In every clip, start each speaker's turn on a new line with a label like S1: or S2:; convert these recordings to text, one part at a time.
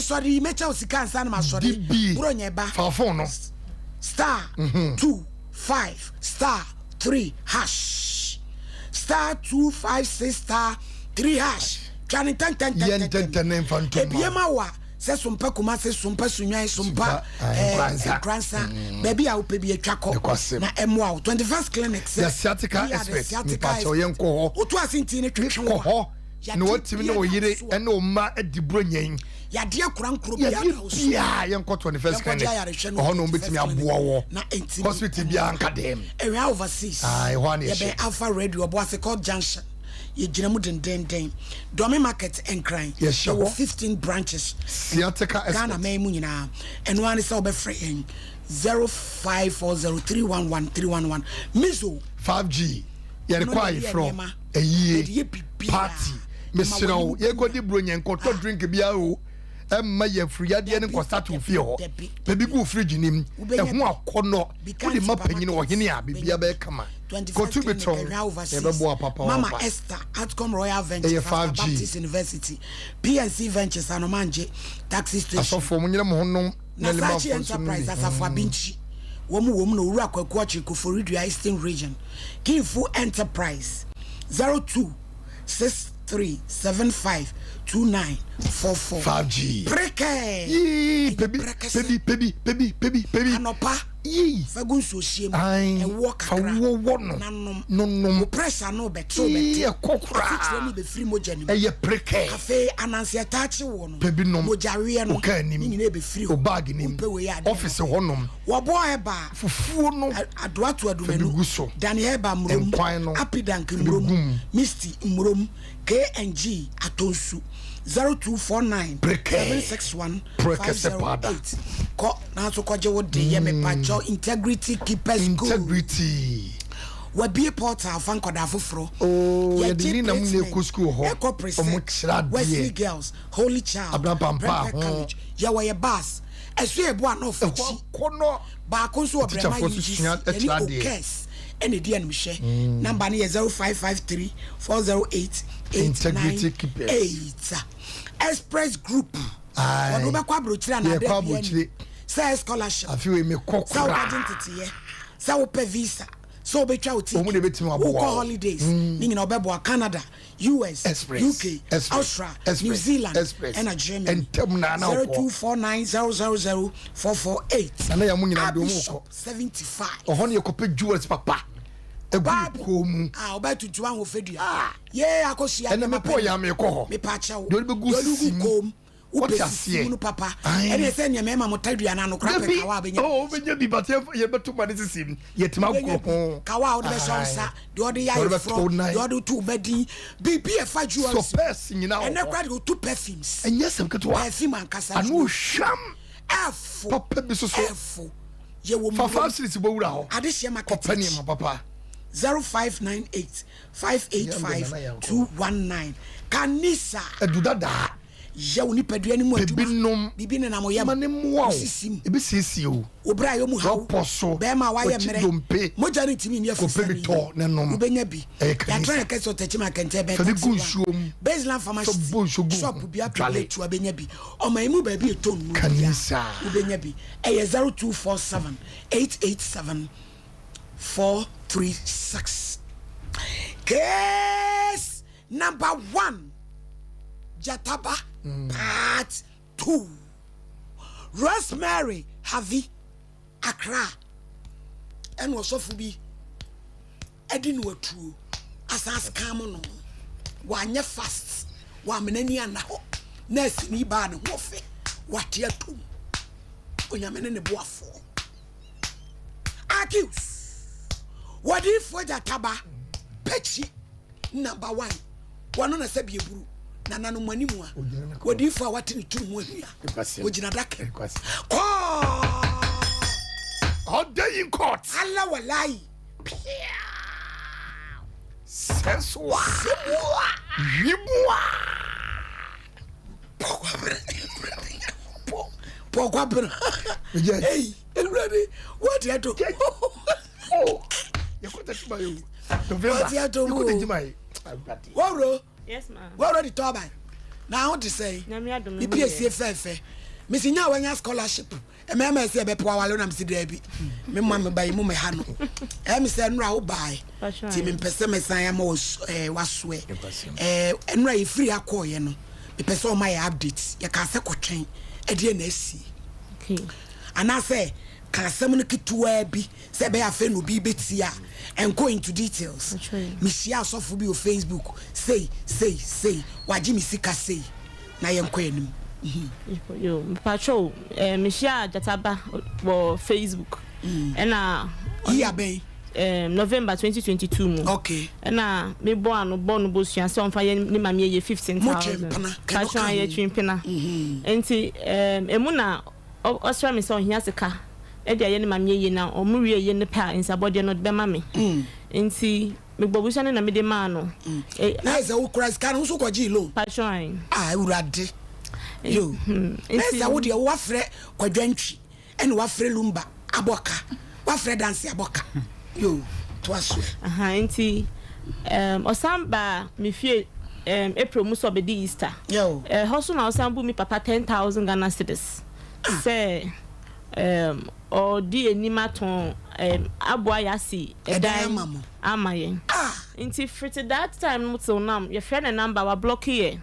S1: sorry mecha osika ansa na ma sorry bro nyeba
S2: fa phone no
S1: star 2 5 star 3 hash star 256 star 3 hash twan ten ebiema wa se sompa kuma se sompa sunwan sompa kransa baby a ope bi atwako na emo a 21st clinic se
S2: sciatica expert mi pa cho yenko ho
S1: oto asinti ne twetwe
S2: ho no watimi no yire ene o ma adibro nyen
S1: ya de krankro bi
S2: ya yenko 21st clinic ho no betimi aboa wo hospital bi anka dem
S1: we overseas ye be Alpha Radio obo ase called junction ye ginamu den Domi market and crying.
S2: Yes,
S1: there were 15 branches.
S2: Sciatica
S1: Ghana may munina and one is over free 0540311311 Mizo
S2: 5G. Yeah, quiet from a year party. Mr. No, ye go di bronya nkoto drink biao. Ma ye free ade ne start to feel. Baby go fridge nim. E ho akono. Wo di mapanyi no ohene a bibia be kama. Go to beton.
S1: Mama Esther Outcome Royal Ventures Baptist University PNC Ventures Anomanje taxi station.
S2: So for munye mo honom
S1: na Sachi Enterprise asafo abinchi. Womu no wura kwakuachi Koforidua Eastern Region. Kinfu Enterprise 0263752944
S2: 5G.
S1: Preke.
S2: Baby.
S1: Anopa. Fagun so shiem
S2: e
S1: walk
S2: no
S1: pressure no beto beti
S2: kokura
S1: ni be free moja ni
S2: e preke
S1: afi anansi atachi wo no
S2: baby no
S1: moja we no
S2: ni
S1: ni be free
S2: o bag ni office honom
S1: wo boy eba
S2: fufuo no
S1: adoato adumenu Daniel eba mrom apidank mrom misty mrom KNG atonsu 0249 761 508 ko na so koje wo de ye me pacho integrity keepers go
S2: integrity
S1: we be portal fan koda foforo
S2: ye de ni na mu na school ho
S1: omo kira Wesley Girls Holy Child
S2: Abrapampa
S1: college ye we bus esu ebo ano fochi
S2: kono
S1: ba ko so obrema yi yes ene di an hwe number na 0553 408
S2: integrity keepers
S1: 8 Express Group wono be kwa brochira na da bi say scholarship
S2: afi we me kokora
S1: identity ye say wo pe visa so be twa oti
S2: omu de betimi abo
S1: holidays ni nyina obebo Canada US UK Australia New Zealand and Germany
S2: and
S1: 0249000448
S2: ana ya munyina do mu ko
S1: 75
S2: ohon ye kope jewels papa ebu mu
S1: obetutu an wo fedua ye akosia
S2: ene me po ya me ko ho
S1: me pa cha wo
S2: do be gu sim
S1: upesi mu papa ene se ne mema motadua na no kra pe kawa benya
S2: benya bi bate ye betu ma ne sim yetima ko
S1: kawa o de sonsa de odi ya from de odi tu bedi bibi e fa jewels
S2: so person nyina
S1: ene kra de two perfumes
S2: enye sem keto
S1: perfume ankasa
S2: anu hwam
S1: f
S2: papa bi so
S1: f ye wo mu
S2: fa 5 cities bo wura ho
S1: ade hye market
S2: kopani ma papa
S1: 0598 585 219 Kanisa
S2: edudada
S1: ya uni pedua ni mu
S2: aduma
S1: bibi ne na mo yam
S2: mane mo
S1: sisim
S2: ebi sisi o
S1: obra yo mu ha
S2: poso
S1: be ma wa ye mere moja ni timi ni afisa
S2: ni to ne nom
S1: ubenya bi ya try ke so techi ma kente be
S2: taxi
S1: baseline pharmacy shop bi atwale tu abenya bi o ma imu ba bi etom mu
S2: Kanisa
S1: ubenya bi e 0247 887 436 case number 1 Jataba part 2 Rosemary Havi Accra and was of be Edin were true as come on 1 year fast 1 minute and now nurse ni ban wofe what year 2 onyamene ne boafo accuse what if for Jataba pechi number 1 one na se bieburu na nanu mani mu a wodi fa watini turu mu ahia wogina dake
S2: all day in court
S1: alla walai
S2: senswa yibwa
S1: pokwa bra hey ready what you do
S2: oh yakota chimayo
S1: what you do
S2: yakota chimayo
S1: woro
S3: yes ma'am
S1: we already talk about now I want to say
S3: na me adom
S1: PPC fefe Miss Nya wanya scholarship. E me say e be po awale na msi da bi. Me ma me ba yi mu me ha no. E me say nra wo bai. Ti me pese me san ya ma waswe. Nra yi free akoye no. Me pese o ma ya update. Ya ka se kotwen. E de na asi.
S3: Okay.
S1: Ana say ka asem no kituwa bi say be afa no bi betia and go into details. Me share asofo bi o Facebook. Say. Waji mi sika say. Na yen kwa anim.
S3: Yo, patrol, Michelle Jataba or Facebook. And November 2022.
S1: Okay.
S3: And me born bush and some fire ni mammy 15,000. Patrol ye chimpina. And Emuna Ostra me son he has a car. Edia yen mammy now or Muria yen the pa in Sabodia not be mammy. And see me bobushan in a midemano.
S1: Nice old Christ can also go Gilo.
S3: Patrol.
S1: I would yo esa wo de wo frɛ kwadwantwi ene wo frɛ lumba aboka wo frɛ dance aboka yo to aso
S3: nti osamba me fie April muso be di Easter
S1: yo
S3: hoso na osambu mi papa 10,000 Ghana cedis say or di enima ton aboa yasi edan amaye nti frete that time muto nam ye frɛ na number wa block here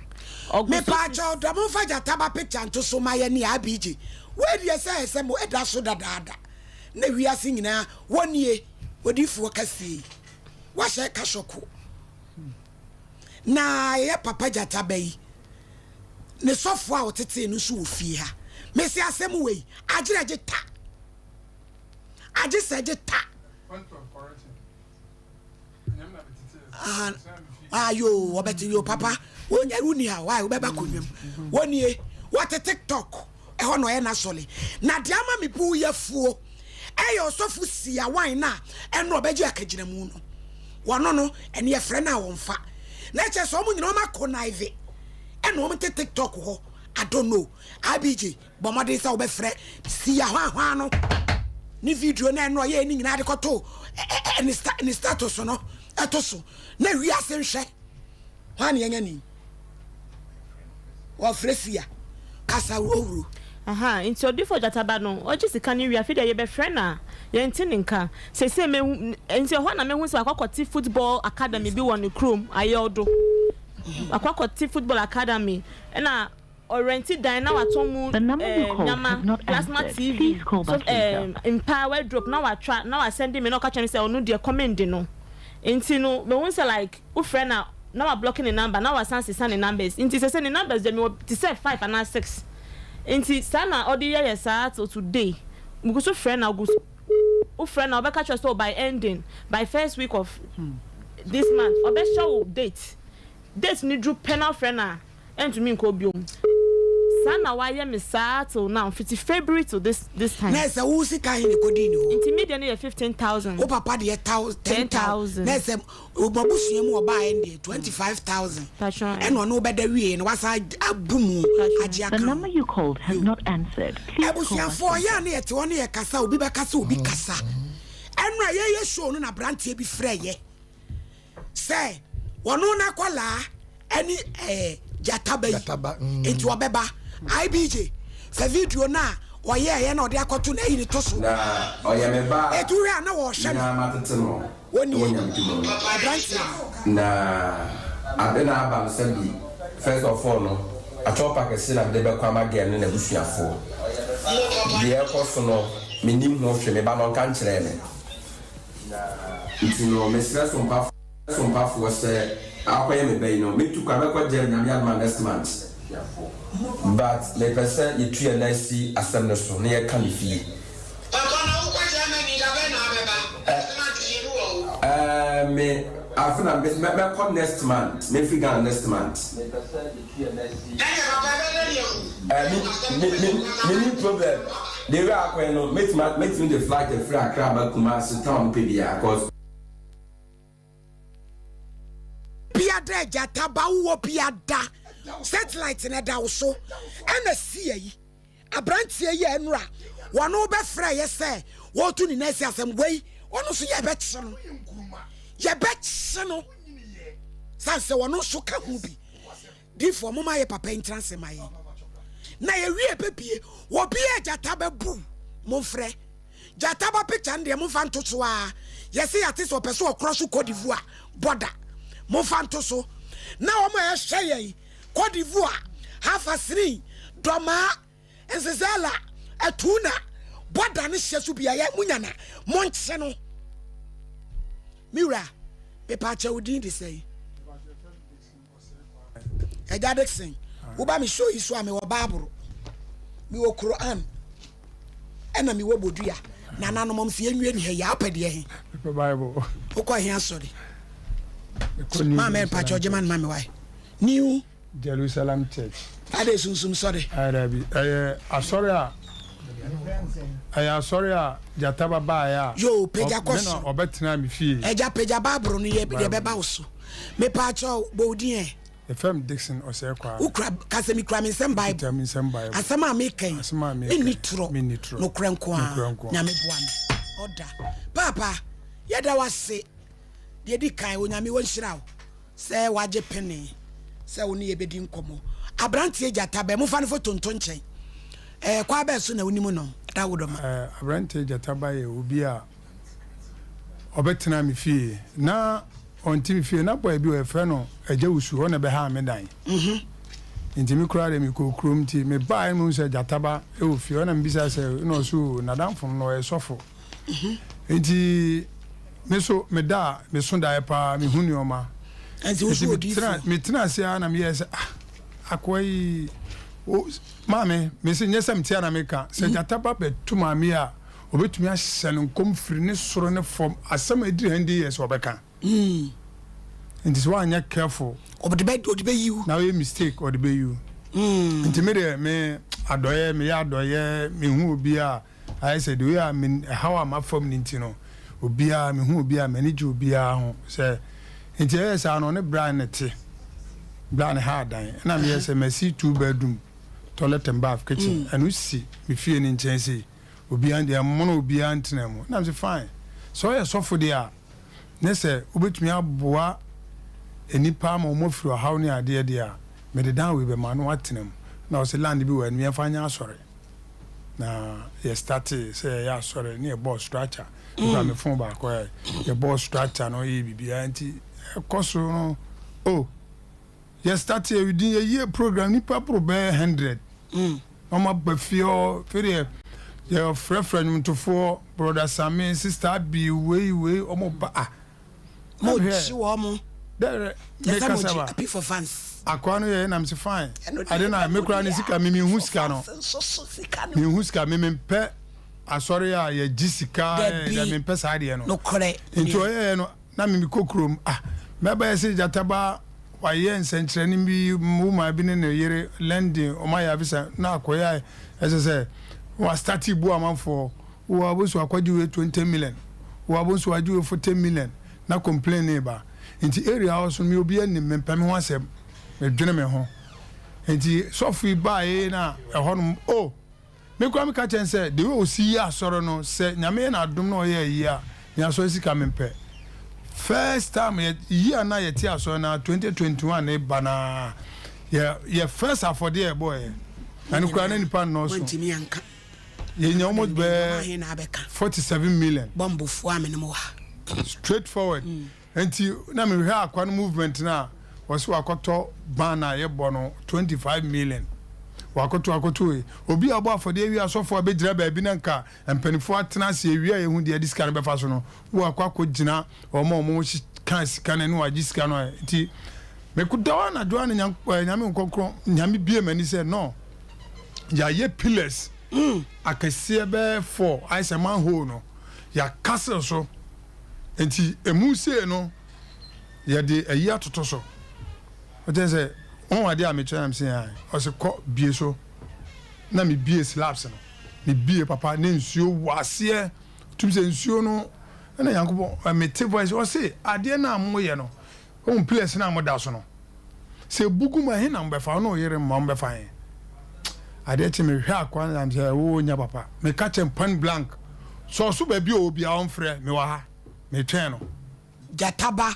S3: me pacho
S1: do mo fa jataba picture nto so ma ye ni abiji we die say mo eda so dadaada na wiase nyina wonie odifu kase wa she ka shoko na ye papa jataba yi ne sofo a otete no so ofie ha me se asem we agire ta agi se ta ayo obeti yo papa wonya runi ha why obeba konwam wonie what TikTok e ho no e na sole na de ama me bu yafuo e yo sofu sia wan na e no obeju akagina mu no wono no ene ye frɛ na wonfa na che so mu nyina o ma connive e no o mte TikTok ho I don't know abj bomode sa obefrɛ sia hwa no ni video na no ye ni nyina de koto ni status no etoso na wi asenhwe hwa ne yanya ni wa fresia kasa wuru
S3: into odifo jataba no oji sika ni wi afide ye be friend na ye ntini nka se me enti ho na me hu se akwakwoti football academy bi won Chrome ayodo akwakwoti football academy na orenti dan na watomu nyama plasma TV so empower drop na wa try na wa send me no ka chani se onu de comment no enti no me hu se like u friend na now I'm blocking the number. Now I send the numbers. Inti say the numbers they me to say 5 and 6. Inti sana odi ya sa to today. Because so friend now go friend now be catch us by ending by first week of this month. Obe show date. Date ni drew penal friend na and to me ko biom. Sana why me sa till now 50 February to this time.
S1: Na say who sika hin ko di ni ho.
S3: Inti median 15,000.
S1: O papa de 10,000. Na say o babusua mu oba end 25,000. And no be da wie na wasa abumu agi aka.
S4: The number you called has not answered.
S1: Abusia for ya na yete won ye kasa obi be kasa obi kasa. Enra ye show no na brantie bi frɛ ye. Say wono na kwala ani jataba enti obeba IBJ se video na oye na ode akoto na yini to so
S5: na oye me ba
S1: etu ya na wo hye
S5: na matete no
S1: woni
S5: na abena aba msabi first of all no atopa kesi na de be kwa magel na busuafo de ekoso no menim ho hwe me ba no kan kire me ntino mesra sompa fo se akoye me be no metu kwa be kwa gel na me adman next month but le person you try and see asem no so na ye kan fie
S1: papa na wo kwa Germany da be na beba
S5: me afuna me come next month me figure next month me problem they were akwen no make me the flight the free Accra ba Kumasi town pebia cause
S1: pia da jata ba wo pia da satellite na da so na see yi abrantie yi enra wono be fra ye say wo tu ni nasi asem wei wono so ye be kye no sanse wono so ka hu bi di for mama ye papa entrance mai na ye wie pepie wo bia jataba bu mo frɛ jataba picture ndie mo fa nto so a yesi ate so pɛ so cross Cote d'Ivoire border mo fa nto so na wo ma hwɛ ye Cote d'Ivoire half a three doma ensezela atuna border ne hye so bia ye munyana mo nche no miura pepa che udin de say Eja Dixon uba mi show isu ame wo Bible mi wo Quran ena mi wo bodua na nanom mom se enwie ni he ya apede he
S2: Bible
S1: ukọ he asori ma me pa choje man ma me why New
S2: Jerusalem Church
S1: ade sunsum sorry
S2: arabi asori a jataba ba ya
S1: yo peja koso
S2: na obetena mi fie
S1: eja peja Bible no ye beba wo so me pa cho bodin e
S2: FM Dixon ose kwa
S1: ukra kasemi kra me sem Bible asama me kan ni tro no kranko a nyame boa me oda papa yeda wase de di kan onyame won hira wo se waje pene se woni ye bedi nkomo abrantie jataba mo fa no foto nto nchen kwa ba so na wonimu no da wodoma
S2: abrantie jataba ye obi a obetena mi fie na on TV fie na boy bi we fe no agya wusu ho na be ha me dan ntimi kura de mi ko krom ti me ba mu se jataba e o fie na mbisa se no so na dan fon no e sofo enti me so me da me so da e pa me huni oma
S1: enti wo so odi
S2: me tena se na me yes akwai o mame me se nyesam ti na me ka se jataba be tuma me a obetumi a selen kom firi ne soro ne fom asem ediri handi yes obeka nti so anya careful
S1: odebe you
S2: now a mistake odebe you nti me adoye me ya adoye me hu obi a I said we are me how am I from nti no obi a me hu obi a manage obi a ho say nti yes ano ne bra ne te bra ne ha dan na me yes me see 2 bedroom toilet and bath kitchen and we see me fie ne nchen say obi and dey mono obi antena mu na me fine so yes so for there ne se obetumi aboa enipa ma omofiro haw ne ade de a me de dan we be ma no atenam na o se land bi wa nua fanya asore na ye start say ya asore ne boss structure because me phone ba ko ye boss structure no ye bibia anti koso no oh ye start ye within a year program nipa pro be 100 mama ba fio fere your friend to for brother Sami sister be way omo ba
S1: mo chi wo mo
S2: there make us
S1: happy for fans
S2: akwano ye na mse fine I don't know me kura ni sika me hu sika no me hu sika me mpe asori a ye gisika ya me mpe sa de no
S1: no kore
S2: into ye no na me kokrom me ba ye jataba wa ye nsenkyere ni bi mu ma bi ne yere lending o ma ya visa na akoya ese wa start bu amanfo wa bosu akwaji we 20 million wa bosu aji we 40 million na complain neighbor nti area house me obi anim mempam ho asem me dwene me ho nti sofi bae na ehonum oh me kwa me ka chen say the way o si ya soro no say nyame na adom no ye yi a nya so sika mempe first time year na ye ti aso na 2021 e bana ye first afford there boy and kwa na nipa no so ye almost be 47 million
S1: bombo fu amenemo
S2: straightforward enti na me hwe akwa no movement na waso akoto bana ye bono 25 million wakoto obi abo afode wi asofo abegira ba bi nanka empanifo atena se wi a yehu de disika no befa so no wo akwa gina omo kan sika na no agi sika no enti me kudawa na doa na nyame nkokro nyame bie mani se no ya ye pillars akase be 4 I say man hole no ya castle so enti emu se no ya de ayi atoto so o te say on wa de a me try am say o se ko bie so na me bie slabs no me bie papa na nsuo wase tum se nsuo no na yankobo me te voice o say ade na amoye no on place na amoda so no se bugu ma he na mbefa no yere ma mbefa he ade te me hwa akwa na am say wo nya papa me catch him point blank so ba bi obi a on frɛ me wa ha me twɛn no
S1: jataba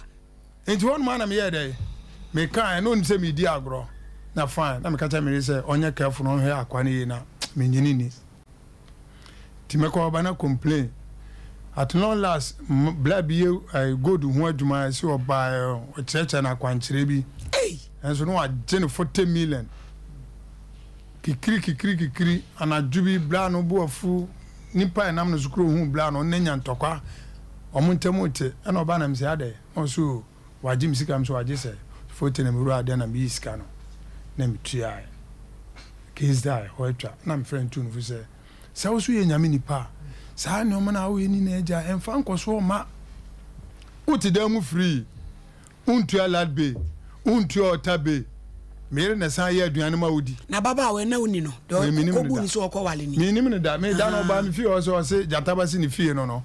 S2: enti won man na me ye dey me kan no nse me di agro na fine na me ka tell me say onye careful no hwe akwa ne na me nyini ni ti me ko ba na complain at long last blood be go do ho adwuma si oba cheche na kwankyere bi enso no agene 40 million kikiri anajubi bla no bo afu nipa enam no sukuru hu bla no nenya ntokwa omuntemote ena oba na mse ade onso waji misika mso waji se 40 na muru ade na mi sika no na mitua case die hoetwa na me friend tunu fu se wo so ye nyame nipa saa ne omana wo ni na eja emfa nkoso ma uti da mu free untu aladbe untu otabe mere na san ye aduane ma wodi
S1: na baba we na uni no do ko bu ni so ko wale ni
S2: nim ne da me da no ba mi fie o so jataba si ni fie no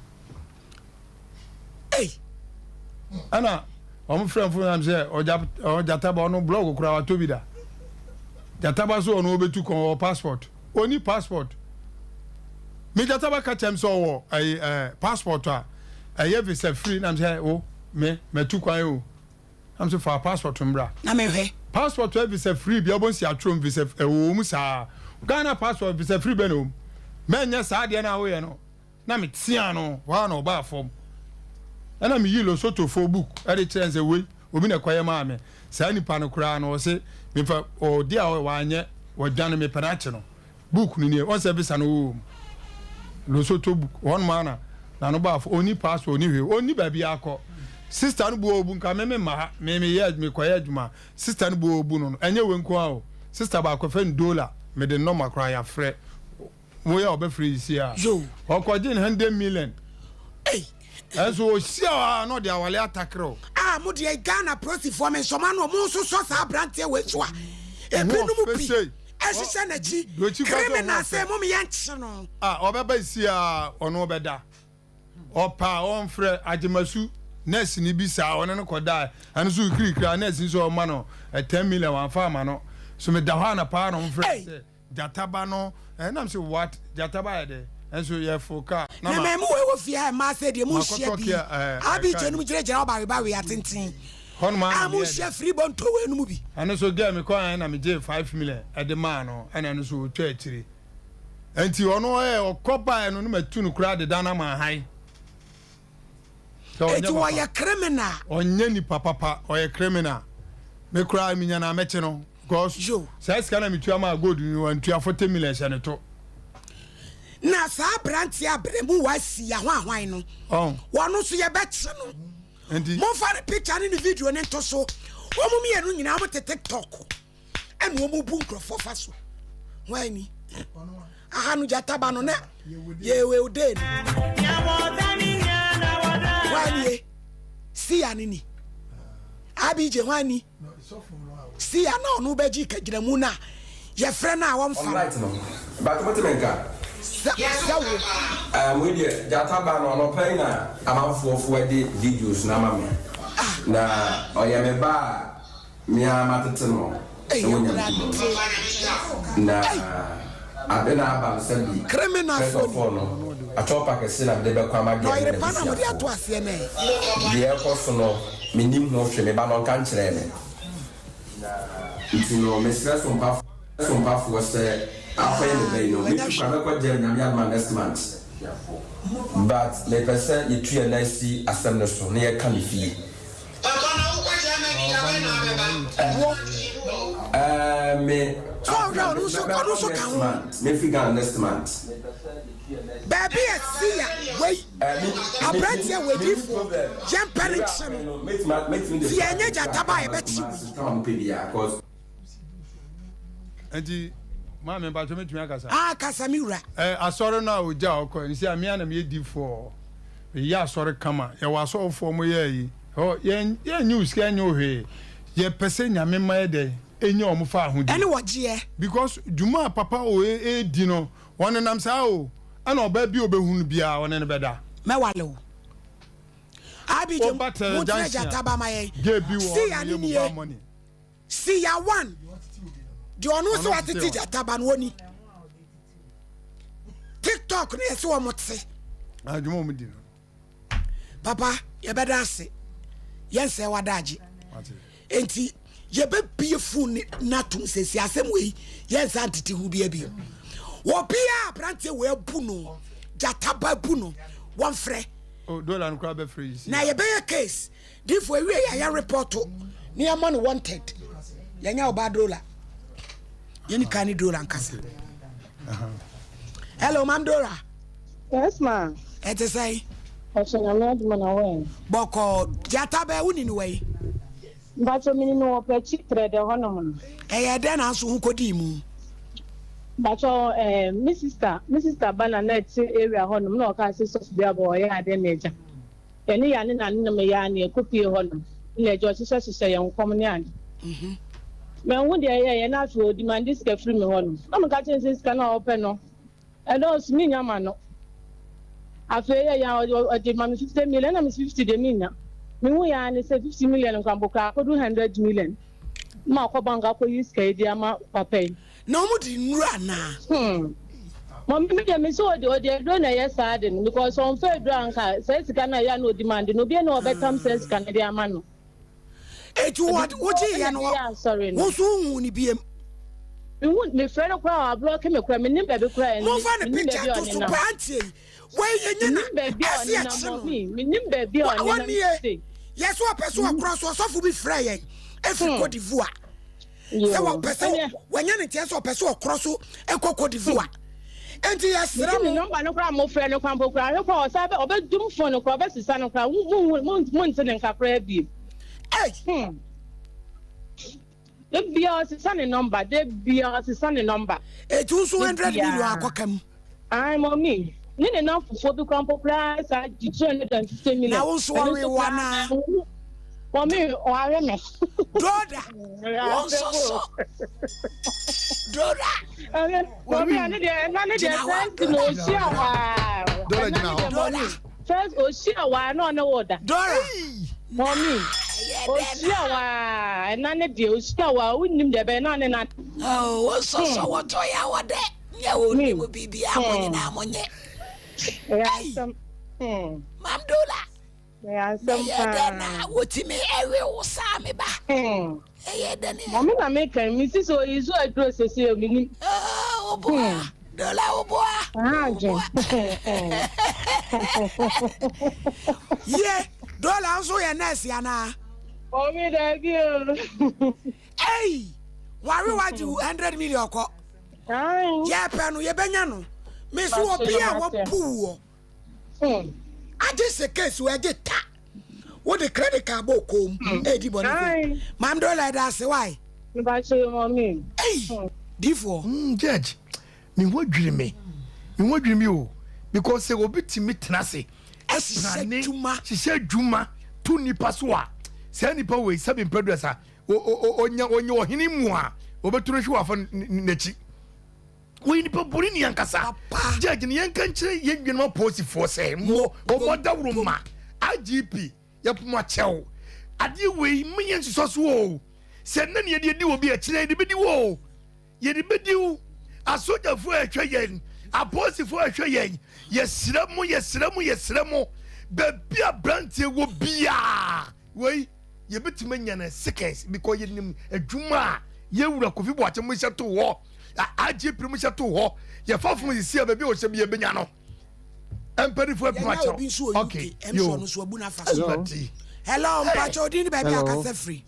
S2: ana omo friend fu am say o jataba ono blog kura wa tobi da jataba so ono obetu kon passport oni passport me jataba ka chem so wo passport a visa free na am say o me tu kwan o am say for passport mbra
S1: na me hwe
S2: passport visa free bi obon si atrom visa wo mu sa Ghana passport visa free be no me nya sa de na wo ye no na me tia no wa na oba fom ana me yilo soto for book e dey chance we obi na kwaye ma me sa nipa no kura no se me fa o dia wa anye wa dwan me panache no book ni ne on service no lo soto book one man na no ba oni passport oni hwe oni ba bi akọ sister no bo obu nka me ma me ye me kwaye adwuma sister no bo obu no enye we nko a sister ba akọ fe $1 me de normal kra ya frɛ wo ya obe free isi a okọjin 100 million eso sia no de awale atakro
S1: mo de Ghana prosi for me so ma no mo so sa brante we so a ebinom bi ehihye na chi criminal say mo me yanche no
S2: obeba isi a ono obeda opa on frɛ agemasu nurse ni bi sa ono no koda anu so kirikira nurse so o ma no 10 million wan fa ma no so me da ha na pa no frɛ say jataba no na am say what jataba de enso ye foka
S1: na me mo we wo fia ma say de mo hia bi abi jenum jirejira ba we atenten
S2: honma
S1: am hia free bonto we num bi
S2: anu so get me kwa na me je 5 million e de ma no na anu so twa atiri enti ono okopa no no matu no kura de dana ma hai
S1: eti wo ye criminal
S2: onye ni papa o ye criminal me kura mi nya na meche no because say scan na mitua ma gold ni wan tua 40 million sha to
S1: na sa branti abremu wasi ya hwan no wono so ye beche no
S2: enti
S1: mo fa the picture ni video ni to so wo mu me enu nyina mo TikTok enu wo mu bu nkrofo fa so hwan ni aha no jataba no na ye we ude hwan ye si ya ni abi je hwan ni si ya na onu beji kagina mu na ye frɛ na won fa
S5: right no but what menka we dey jataba no no pay na amanfo de videos na mama na oya me ba mi amatete no na adena aba sabi
S1: criminal
S5: for no atopa kese na de be kwa ma
S1: no ire pa na mo de ato ase me
S5: de ekoso no menim ho hwe me ba no kan kire me no me stress on pa for say after the day no me kwa kwa je nyame adma next month but le person you try na see asem no so na ye kan fie me
S1: so
S5: me figure next month
S1: baby see ya wait abrantia we di for jam paniction see anya jataba e beti
S5: cause
S2: enti ma me ba to metumi akasa
S1: kasa mi wura
S2: asore na oja okọ nsi amia na me di for ya asore kama ye wa so for mo ye yi ye news ka nya ohwe ye pese nyame ma de enye o mo fa ahudi
S1: ene woje
S2: because juma papa o di no won nam sa o ana oba bi obehunu bia won ne beda
S1: me wale o abi je mo jataba ma ye see ya ni see ya one the onu so atiti jataba no oni TikTok ne so o motse
S2: adwuma mo di no
S1: papa ye beda ase yense wadaji enti ye be pieful na tum sesi asem we yes antiti hu bia bi wo bia brante we bu no jataba bu no one frɛ
S2: oh dollar and crab free
S1: na ye be case difo we ya report ni ama no wanted yanya oba dollar yeni kani dollar nkasa hello mam Dora.
S6: Yes ma
S1: ete say
S6: Oshana mad man away
S1: boko jataba uni ni we
S6: Bacho mini no pe chitre de hono
S1: den aso hu kodi mu
S6: Bacho my sister Bananet area hono no ka se so bia bo ya ade neja eni ya ne na ne me ya ne kopie hono ne jo hye ye nkom ne ade me hu de ye na so demand this ke free me hono no me ka chen se ska na open no e don smi nyama no afi ye ya o de man 50 million na me 50 de mina me hu ya ne say 50 million nkan boka ko do 100 million ma ko banga ko use ke dia ma papai
S1: na mu di nura na
S6: Mom me so de do na yes aden because on fair do anka say sika na ya no demand no be na obetam say sika na dia ma no
S1: eju what ya no wo so hu ni biem
S6: me friend kwa block me kwa me nim be kwa
S1: mo fa ne picture to so pantie wey ye na
S6: me nim be bi on na
S1: yes what person across so for be free yen every Cote d'Ivoire say what person when you need so person across so e Cote d'Ivoire enti yes
S6: me number no kwa mo friend no kwa mpo kwa no kwa sabe obedum phone no kwa obesisa no kwa mo ntene nka kra bi
S1: hey
S6: the BRC send a number. The BRC send a number.
S1: 200 million akokam.
S6: I'm on me. Need enough for the campo price at 250 million.
S1: Now also worry one.
S6: For me, or I am.
S1: Doda. Doda.
S6: For me, I need to know. First, Oshia, no order.
S1: Dora.
S6: Mommy. Oshia, and none of you, Oshia, wouldn't there be none and
S1: oh, so what I would you will be ammonia. Mam Dola. What you may ever Sammy back.
S6: Mommy, I make a Mrs. So is so addresses here.
S1: Oh, boy. Dola, boy. Yeah, Dola, so you're nice, Yana.
S6: Oh, me, that you.
S1: Hey, why would you 100 million? Yeah, Pano, you're Benano. Miss Wapia, what poor. I just a case where I did that. What the credit card book home, Eddie Bonnie. Mam Dola, that's why.
S6: Mommy.
S1: Hey, D4.
S2: Judge, me what dream me? Me what dream you? Because they will be timid, Tenassi. She said, Juma, 2 nipaswa. Say nipa we sabi producer onya hinimwa obetuno hwa fa nechi we nipa buri ni yankasa judge ni yanka nchire yedwene post for say mo omodawru ma IGP yapuma chew ade we menye nsoso o se na ne yedi obi a kire de bedi wo yedi bedi asoja fu ahwe yen apost fu ahwe yen yesremo bebia brantie wo bia we ye betima nyane seconds because ye nim adwuma ye wura kofi bo ache mo hye to ho aje prim hye to ho ye fafom sisi a bebe o hye be benya no emperi fu epima che okay yo
S1: hello mpacho din baby akase free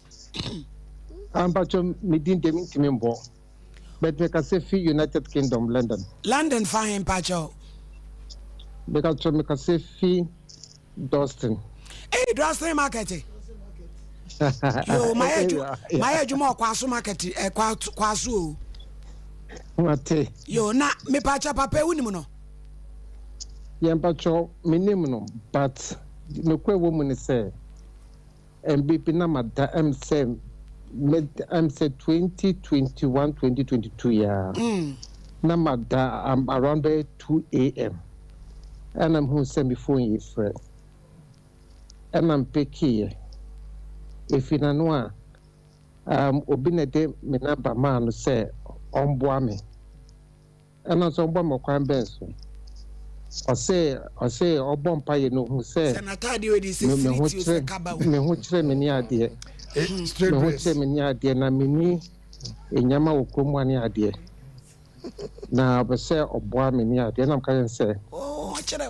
S7: mpacho midin dem timembo but we can say free United Kingdom London
S1: fine mpacho
S7: because we can say free Dustin
S1: Dustin market yo my ejuma kwaso market kwaso
S7: mate
S1: yo na me pacha papa unimu no
S7: ye mpacho minim no but no kwe wo mu ne say MBP na mada MC 2021 2022 ya na mada around 2 a.m. and I'm who send me phone is friend and I'm picky if in anwa obinede me number man say omboa me and also omboa mo kwan benso o say obompa ye no who say
S1: senata de we dey say free to kaba
S7: me hu kire me ni ade
S2: straight race
S7: me ni ade na meni enyama wo kromwani ade na obese oboa me ni ade na mka yense
S1: achire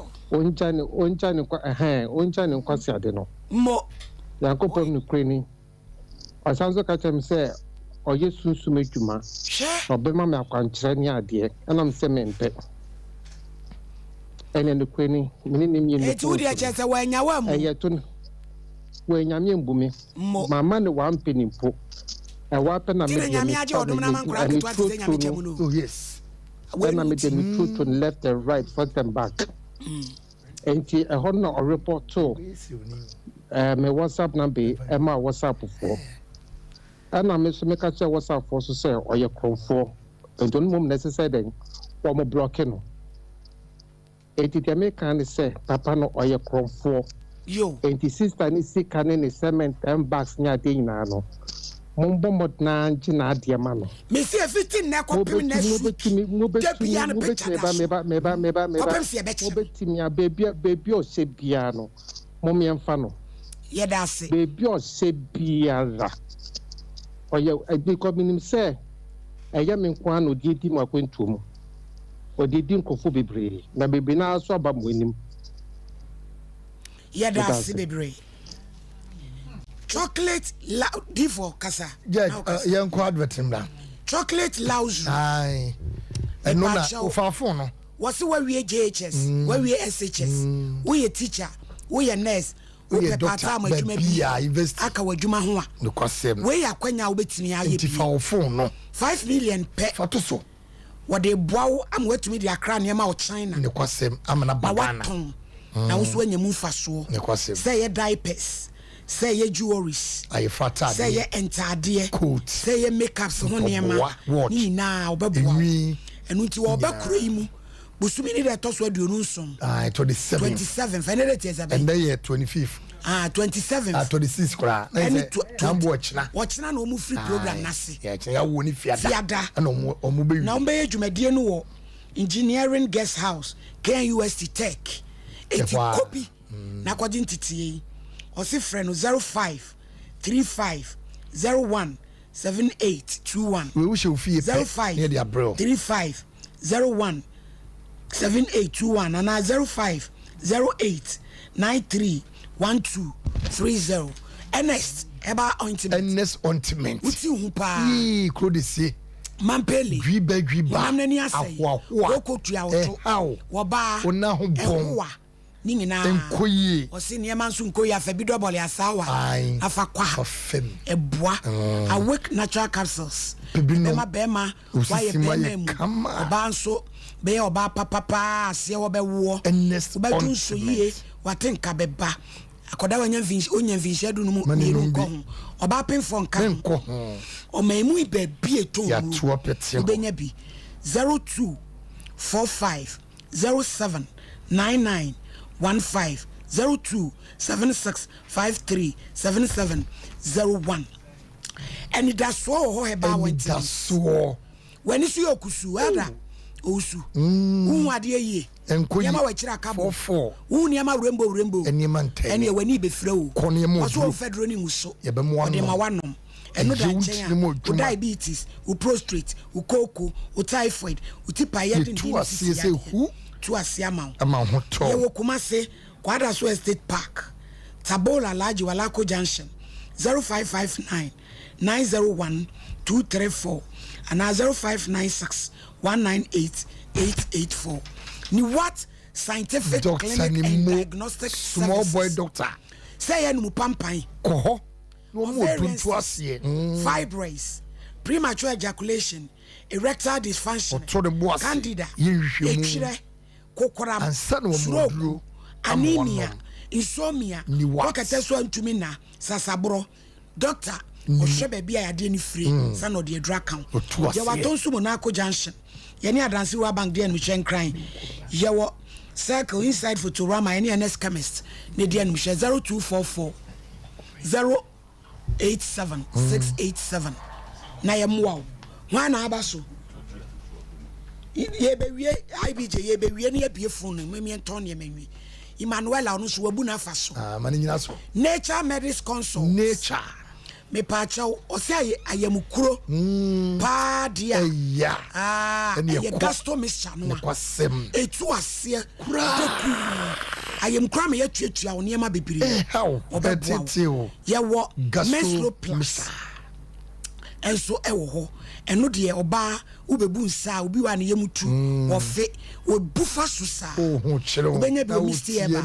S7: onjane kwasi ade no
S1: mo
S7: yakopam ni kreni asanzo ka chem se oye sunsun adwuma obema me akwankyere ni ade na me se mempe ene ni kreni meni ni mi ni
S1: etu dia chese wanyawa mu
S7: eyeto wenyame mbume mama ne wampe ni mpo ewape na me
S1: nyame aje odom na mankura keto ate nyame chemu no
S2: oh yes
S7: when I made the truth to left and right, front and back. And she a honor or report too. My WhatsApp number, my WhatsApp for. And I miss make a WhatsApp for so say or your comfort. And don't move necessary then, or more broken. And the American say, Papa no or your comfort.
S1: Yo.
S7: And the sister is sick and in the cement and bags near Dinano. Mombo modna njina diamano.
S1: Me see 15 na kopim next week.
S7: Baby o se biano. Mommy amfano.
S1: Yeah, that's it.
S7: Baby o se biara. Oye, because minim say, eya me nkwa no di mu akwentu mu. O di nkofo bebre. Na bebre na so aba mo anim.
S1: Yeah, that's it, bebre. Chocolate loud divo kasa.
S2: Yeah, young quad veteran.
S1: Chocolate loud.
S2: Aye. And no na ofafo no.
S1: What's where we JHS, where we SHS. We a teacher, we a nurse, we a doctor, aka wadwuma ho a.
S2: No kwasem.
S1: We akwanya obetimi aye bi.
S2: Phone no.
S1: 5 million per.
S2: Fatoso.
S1: What they bow am wetumi dia kra ne ma o China.
S2: No kwasem amana bagana.
S1: Na wo so anyam fa so.
S2: No kwasem.
S1: Say diapers. Say your jewelries.
S2: Aye fata.
S1: Say your entire
S2: coat.
S1: Say your makeups ho niema. Ni na obeboa. Enu nti wo bakura yi mu. Busumi ni reto so aduonu nson.
S2: Ah 27
S1: finally is about.
S2: And then year 25th.
S1: 27th.
S2: 26 kra. Na nambo ochina.
S1: Ochina na omu free program nase.
S2: Yeah, ya wo ni fiada.
S1: Na
S2: omu be.
S1: Na ombe dwumadie no wo engineering guest house KUST Tech. Eti copy. Na kwadi ntitie. Osi friend 05 35 01 7821.
S2: We wish you feel
S1: 05
S2: near the bro.
S1: 35 01 7821 and 05 08 93 1230. Ernest Eba ointment.
S2: Ernest ointment.
S1: Uti humpa.
S2: Krodisi.
S1: Mampeli.
S2: Griba.
S1: Mamneni asay. Woko tuya oto. Waba.
S2: Ona ho bon.
S1: Ni nyina
S2: enkoyi
S1: osi niema nso nkoyi afa bi double asawa afa kwa
S2: afem
S1: eboa awake natural capsules bema why bema oba nso be oba papa ase wo be wo oba so yie watenka beba akoda wanya vinci adu no mu ni ko ho oba penfo nka o maimu ibe bi eto
S2: ya to pete
S1: obenya bi 02 45 07 99 15 02 76 53 77 01. And it does so heba went so when is your kusu ada osu adie ye
S2: enkoyi
S1: yama wa kira kabo
S2: 44
S1: niama rainbow
S2: eniman ten
S1: eni we ni be frɛ o
S2: konemo
S1: so fedro ni muso
S2: ye be mo
S1: de ma wanom eno da nchen diabetes u prostate u koko u typhoid u tipaye din to asiama
S2: ho to
S1: ye wo Kumase Kwada so Estate Park Tabola Laji Walako Junction 0559 901 234 and 0596 198 884. Ni what scientific
S2: doctor
S1: clinic and diagnostic
S2: small
S1: services.
S2: Boy doctor
S1: say enu pampan
S2: koho no mo tuntu ase
S1: fibroids, premature ejaculation, erectile dysfunction, candida, ekire kokoram, stroke, anemia, insomnia, wakata so antumi na sasabro. Doctor ohwe baby ayade ni free sa no de adra kan ye watonsu Monaco Junction ye ni adanse wa bank de anu hwen kran ye wo circle inside Futurama any NS chemist ne de anu hwe 0244 087 687 na ye moa ho na aba so ye be wie IBJ ye be wie ne abie phone no me enton ne manwi Emmanuel onu so wabu na fa so
S2: mani nyina so
S1: Nature Medicine Consult
S2: nature
S1: me pacho ose ayamukuro pa dia aye gasto mixture no etu ase kura ayamukura me yatuatua wo niema bebire
S2: obetete
S1: ye wo gasto plus enso ewo ho eno de oba ubebu nsa obi wa ne yamutu ofe obufa susa obenya bi omisti eba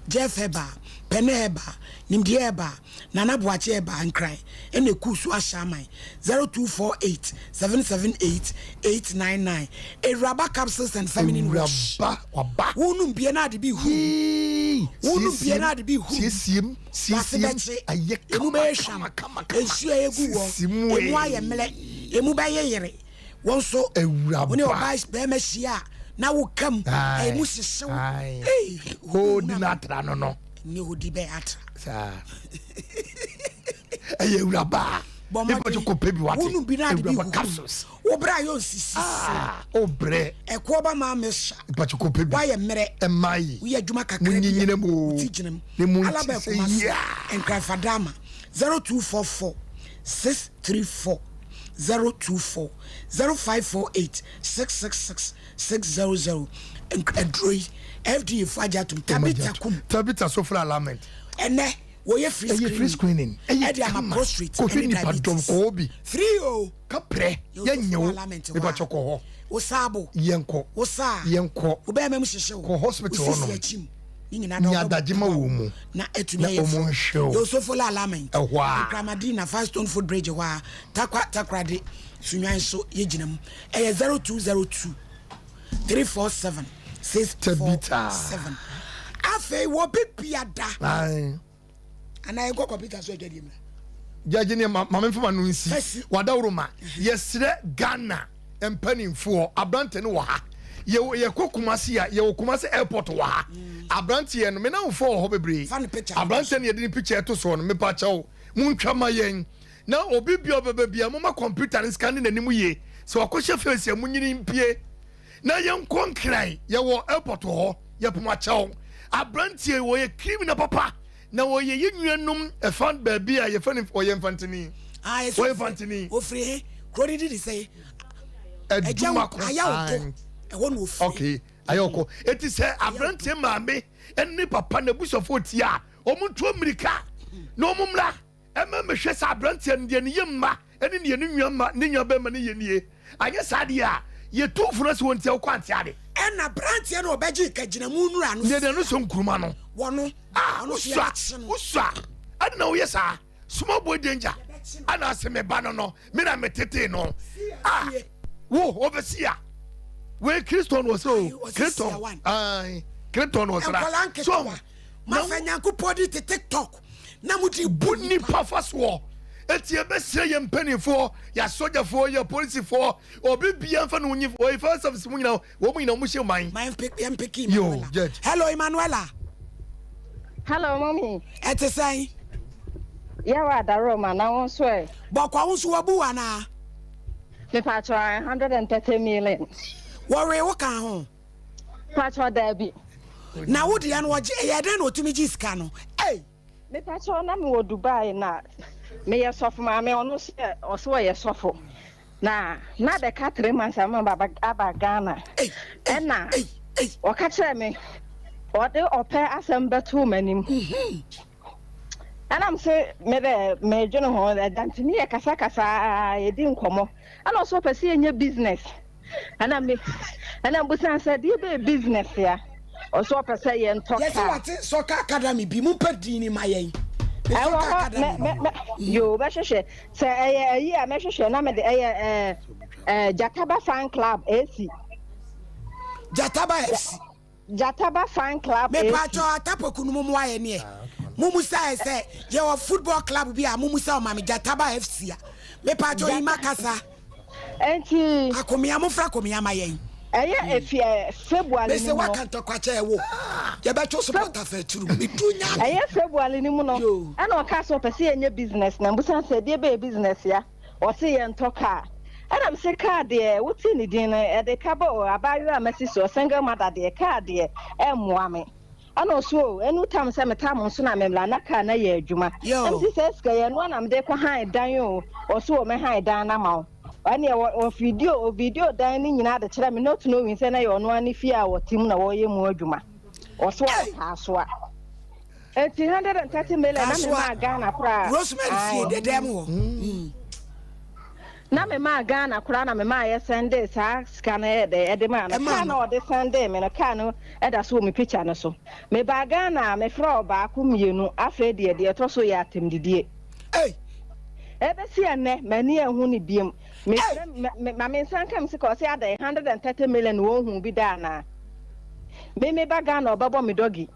S1: jeff eba peneba nimdi eba nana boache eba ankrai ene kusu ashaman 0248 778 899 eraba capsules and feminine wash
S2: oba
S1: wonu bie na de bi hu wonu bie na de bi hu
S2: siem ayeka
S1: emu be sham esu egu wo emu aye mele emu ba ye yere wonso woni oba be mehia na wo kam emu sese
S2: ho di na tra no
S1: ni hodi be atra
S2: sa ayewraba ipo to kope bi wate
S1: wonu bi na de bi
S2: capsules
S1: obra yo sisi
S2: obre
S1: ekwo ba ma mesha
S2: ipo to kope bi
S1: wa ye mere
S2: emai
S1: wo ye djuma kakra
S2: munyine mo
S1: tijinem
S2: ne mu
S1: alaba ko mas enkra fadama 0244 634 024 0548 666 600 Android FDA fajatum
S2: tabita so for alignment
S1: ene wo ye free
S2: screening
S1: e dey am prostrate
S2: ko ni padom ko obi
S1: free o
S2: kapre yenyo e ba choko ho
S1: o sabo
S2: yenko
S1: o sa
S2: yenko
S1: o be mem hyehyɛ
S2: ko hospital ho no
S1: ni nyina na
S2: adagema wo mu
S1: na etumi yo so for alignment Kramadina Firestone Food Bridge wa takrade sunwan so ye ginam e 0202 347 647 afi wo bibia da ana e go computer so adwadi me
S2: jaje ne mama mfama no nsi wadawroma yesre Ghana empanimfo abrante ne wo ha ye kokumase ya ye wokumase airport wo ha abrante ye no me na wo ho bebre abrante ne ye de picture to so no me pa chawo muntwa mayen na obi bia bebia mama computer scanning nanimu ye so akoshe face ya munyini mpie na yen konkran ye wo airport ho ye poma chawo abrante wo ye criminal papa na wo ye yenuanum e fan baby a ye fan o ye infantini o infantini
S1: o free krodi di say
S2: eduma ko
S1: ayawo e won wo free
S2: okay ayoko eti say abrante maame eni papa na busofo tia o muntu amerika no mumra ema mehwe sa abrante ne ne yemma eni ne ne nnuama ne nnuaba ma ne yenie anye sade a ye tu furo se wontia ko ante ade
S1: ena abrante na obeji kagina mu nura no
S2: ne de no so nkuruma no
S1: wono
S2: no uswa adna wo yesa small boy danger ana aseme ba no me na metete no wo obesia we Christian was so Christian Christian was
S1: so ma fanyanku podi TikTok na mudi
S2: bunni pafaswo etie besre ye mpanifo ya sojafo ya policefo obi bia mfa no nyifo o first service mu nyina wo mu nyina mu hye man
S1: pick
S2: yo judge
S1: hello Emanuela
S8: hello mommy
S1: ete sai
S8: ya wa da Roma na won so e
S1: bokwa won so wabu wana
S8: me patro 130 million
S1: worry wo kan ho
S8: patro dabi
S1: na wo dia no woje e den no otumi ji ska no
S8: me patro na me wo Dubai na me ye sofo ma me ono se o so ye sofo na de ka 3 months am baba aba Ghana na o ka kire me o de ope asem beto manim and I'm say me jono ho dantini e kasa ye di nkomo and also pese enye business and I'm busan said you be business ya also pese ye ntoka
S1: yes what soccer academy bi mu padini mayen
S8: yo ba hwehwe se ayi a me hwehwe na me de Jataba fan club AC Jataba fan club
S1: me pacho atapoku no mu aye ne mumu say your football club bi a mumu say o ma me Jataba FC a me pacho imakasa
S8: enti
S1: akomia mo fra komia mayen
S8: February
S1: ni se wakanto kwacha ewo ye be cho supporter fa turu medunya
S8: February ni mu no ana o ka so pese enye business na mbusan se de be business ya o se ye ntoka ana mse card e wuti ni din e de ka ba o abayo amesi so single mother de card e moa me ano so enu tam se metam so na memla na ka na ye adwuma mti se ska ye no na mde ko han dan o so me han dan na ma ani o video dan ni nyina de kire me not no win se na ye ono ani fi a wotim na wo ye mu adwuma o so a so a 130 million na me ma Ghana pra
S1: Rosemary fie de dem wo
S8: na me ma Ghana kura na me ma ye Sunday sa scan e de ma na ka na o de Sunday me na ka no e da so me picture no so me ba Ghana me fra ba ku mienu afa de to so ya atem didie
S1: eh
S8: e be si ene mani ehu ni biem me ma me san kam se ko se ada 130 million wo hu bi da na me ba Ghana obabo me dogi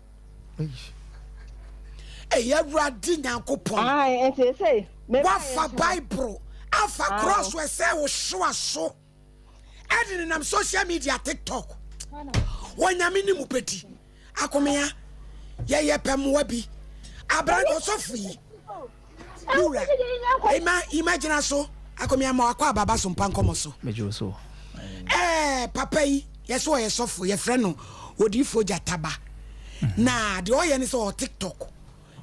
S1: ya radi nyankopon
S8: say me
S1: wa fa Bible afa cross we say wo so edin nam social media TikTok wonyame ni mupeti akomea ye pem wa bi abran osofi lura imagine so akomea ma akwa baba Sompa Nkomo so
S9: mejo so
S1: papa yi yeso ye sofo ye frɛ no odifo jataba na de oye ni so TikTok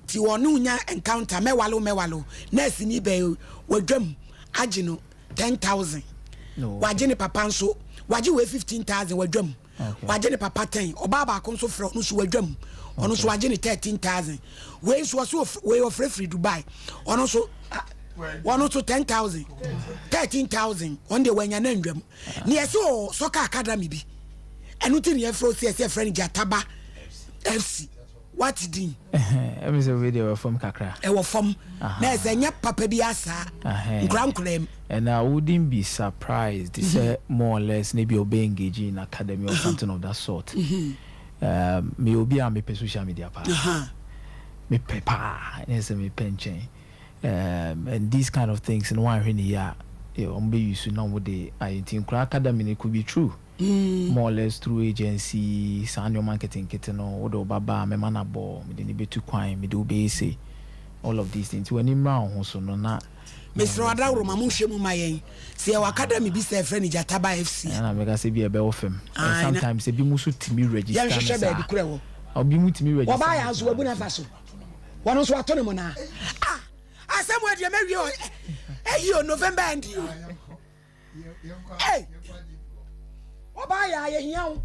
S1: ti wonu nya encounter mewalo nurse ni be wadwam agino 10,000 wagene papa nso waje we 15,000 wadwam wagene papa 10 obaba akonso fro no so wadwam ono so wagene 13,000 we so we ofre Dubai ono so 10,000 13,000 on the wanya na ndwam ne yeso soccer academy bi enu ti ne fro se friend Jataba FC what din
S9: every say video from kakra
S1: e wo fom na nya papa bi asa grandclaim
S9: and I wouldn't be surprised to say more or less maybe obey engaging in academy or something of that sort me obi am me social media pa me pepa and say me penchen and these kind of things in one really yeah be used to know what they I think academy could be true more or less through agency and your marketing kitten or baba me manabo me didn't be too quiet me do be say all of these things when him round so no na
S1: Mr. Adawro mamu hwemu mayen se your academy be say friend Jataba FC
S9: na me ka say be e be ofem sometimes e be musu timi register
S1: ya hwehwe be di kure wo
S9: obi mu timi register
S1: oba ya so wabu na fa so wono so ato ne mo na asem we de me wi o November end hey oba ya ye hian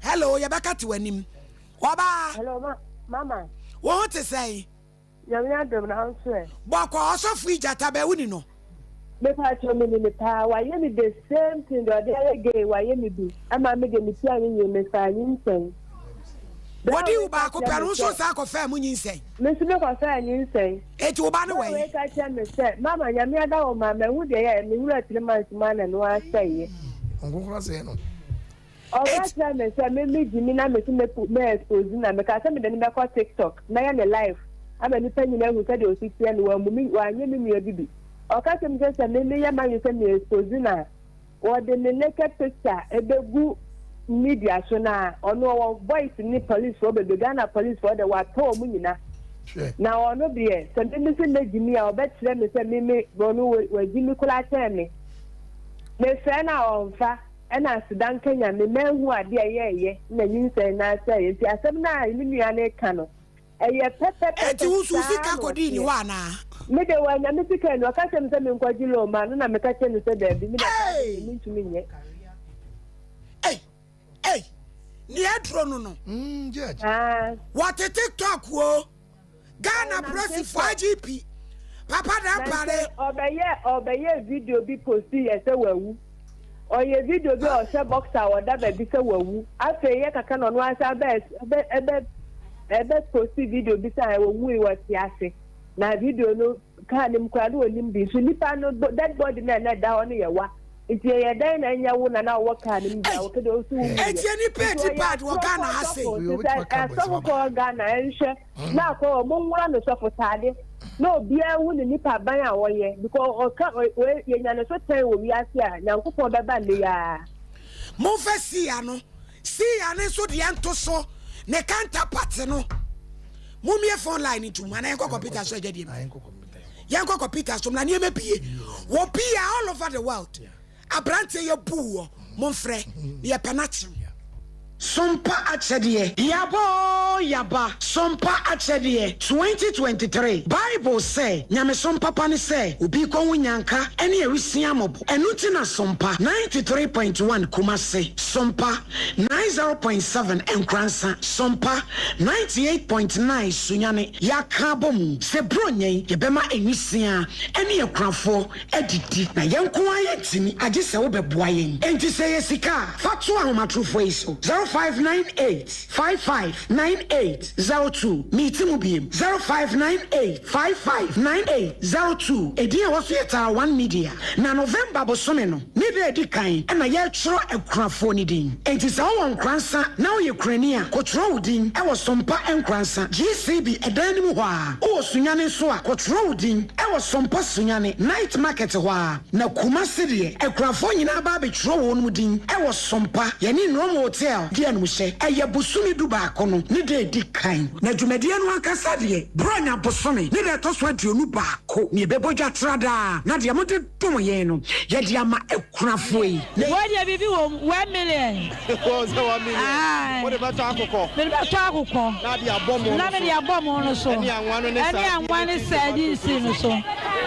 S1: hello ya baka ti wanim oba
S6: hello mama
S1: what to say
S6: ya mi adom na so e
S1: boko osofu Jataba wuni no
S6: me pa cho me ni pa wa ye me the same thing the other day wa ye me bi ama me de me ti anyi me fa anyi nsen
S1: wodi u ba ko peru so sa ko fa mu nyinsɛn
S6: me si me ko fa anyi nsen
S1: eti u ba no we
S6: we ka che me se mama ya mi ada o ma me hu de ya me wura 3 months ma na no asɛye
S2: ngokora se no
S6: oga try me say me jimi na me expose na me ka say me de ni be ko TikTok na ya me live aba ni panyi na hu say de osisi na wa mu mi wa nye mi bibi oka say me say me ya ma you say me expose na o de me naked picture ebegu media so na ono wo voice ni police for be Ghana police for the wa to mu nyina na ono be e say me say me jimi a obetire me say me no wa jimi kula tell me say na onfa ena sidan Kenya me mehu ade ayeye na nyinse na say enti asem na ni nua na ka no eye pepe
S1: eti usu sika kodi ni wa na
S6: me de wa na me sika no ka sem se me nkwaji lo ma no na me ka che no se da bi me da me ntumi nye
S1: ni adro no
S2: judge
S1: what a TikTok wo Ghana press 4GP papa da pare
S6: obeye video bi post ye se wawu oye video bi o se boxer o da be se wawu afa ye kaka no asa ebe post video bi sa wawu e wati ase na video no ka nim kwa do nim bi so nipa no dead body na da ho no ye wa iti ye dan na nya wo na wo ka nim bi wo kedo so
S1: eti ni page bad wo Ghana ha say
S6: so ko Ghana enhwe na ko mo nwura no so fotade no bia wu ni nipa ban a wo ye because o ka ye nya no so tan wo wi ase a nyankopon be ba le ya
S1: mo fa sia no so de ento so ne counterpart no mo mi phone line to man en ko computer so je dem yan ko computer so na ne me pie wo pie all over the world abrante ye bu wo mo frɛ ye penatrim Sompa Achedie, Yaba, Sompa Achedie, 2023. Bible say, Nyame Sompa Pani say, Ubi Konyanka, any Erisiamob, and Nutina Sompa, 93.1 Kumase, Sompa, 90.7 Enkransa, Sompa, 98.9 Sunyane, Yakabom, Sebronye, Yebema Enisia, any Okrafo, Editi, na Yankuayetini, Ajisa Obebuayen, and to say Sika, Fatua Matrufoiso, 0598-559802. Meetimubim 0598-559802. Edia was yet 1 media. Na November bosomeno. Nide edikain. And a year tro a crafonidin. And it's our own cransa. Now Ukrainian. Kotrodin. I was Sompa and Cransa. GCB Edanimuwa. O Sunyane Soa. Kotrodin. I was Sompa Sunyane. Night market wa. Na Kumasidi. A crafonina baby tro mudin. I was Sompa. Yanin Rome Hotel. Dian Mushe. Aya busumi duba kono ni de di kan na dwumadie no akasa de bronya bosome ni de to so aduonu ba ko ni beboja trada na de amode dum ye no ye de ama ekunafo yi
S10: wo de bibi wo 1 million
S11: ko se 1 million wo de ba to akoko na de abomo
S10: na de abomo no so eni anwanu se di si no so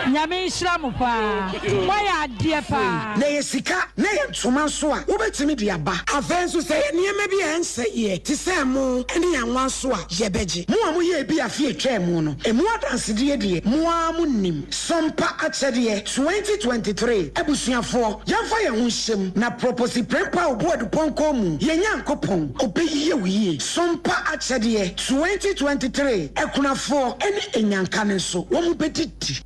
S10: nyame nhira pa mo ya de pa
S1: na ye sika na ye ntoma so a wo betimi de aba avenso se niema bi ense ye ti se mo eni anwan so a ye beje mo amu ye bi afie twa mu no emu adanse de de mo amu nim Sompa Achedie 2023 ebusuafo yamfa ye ho hyem na propose prepa obodu ponko mu ye nyankopon obeyiye wiye Sompa Achedie 2023 ekunafo eni enyanka ne so wo mu bedidi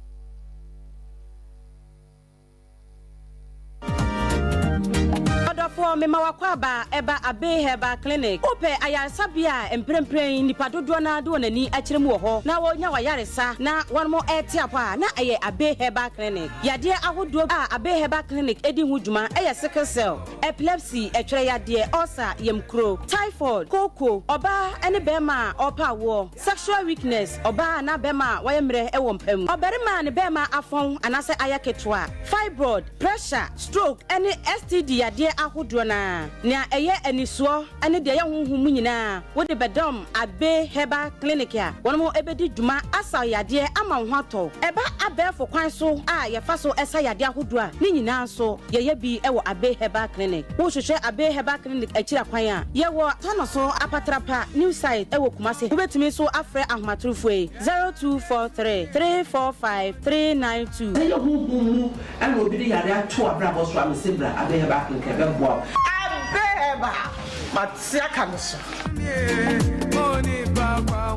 S12: for me mawakwaba eba abe heba clinic ope ayansabia emprempren nipa dodo na do nani akirem wo ho na wonya wayaresa na won mo etiapa na aye abe heba clinic yade ahodo a abe heba clinic edi huduma aye sickle cell epilepsy etwere yade ulcer yemkro typhoid koko oba ene bema opa wo sexual weakness oba na bema wayemre ewo mpam oberima ne bema afon anase ayaketwa fibroid pressure stroke ene STD yade na eye enisuo ene de ye honhum nyina wo de bedom abe heba clinic ya won mo ebedi dwuma asa yade ama ho ato eba abefo kwan so a ye fa so esa yade ahodo a ni nyina so ye bi ewo abe heba clinic wo hwehwe abe heba clinic akira kwan a ye wo tano so apatrapa new site ewo kumase wo betimi so afre ahomatrofo 0243 345 392
S13: ye honhum ene obi de yade ato abrabo so amesebra abe heba clinic ebebo
S1: Abeba Matsia Kanso
S14: Money Baba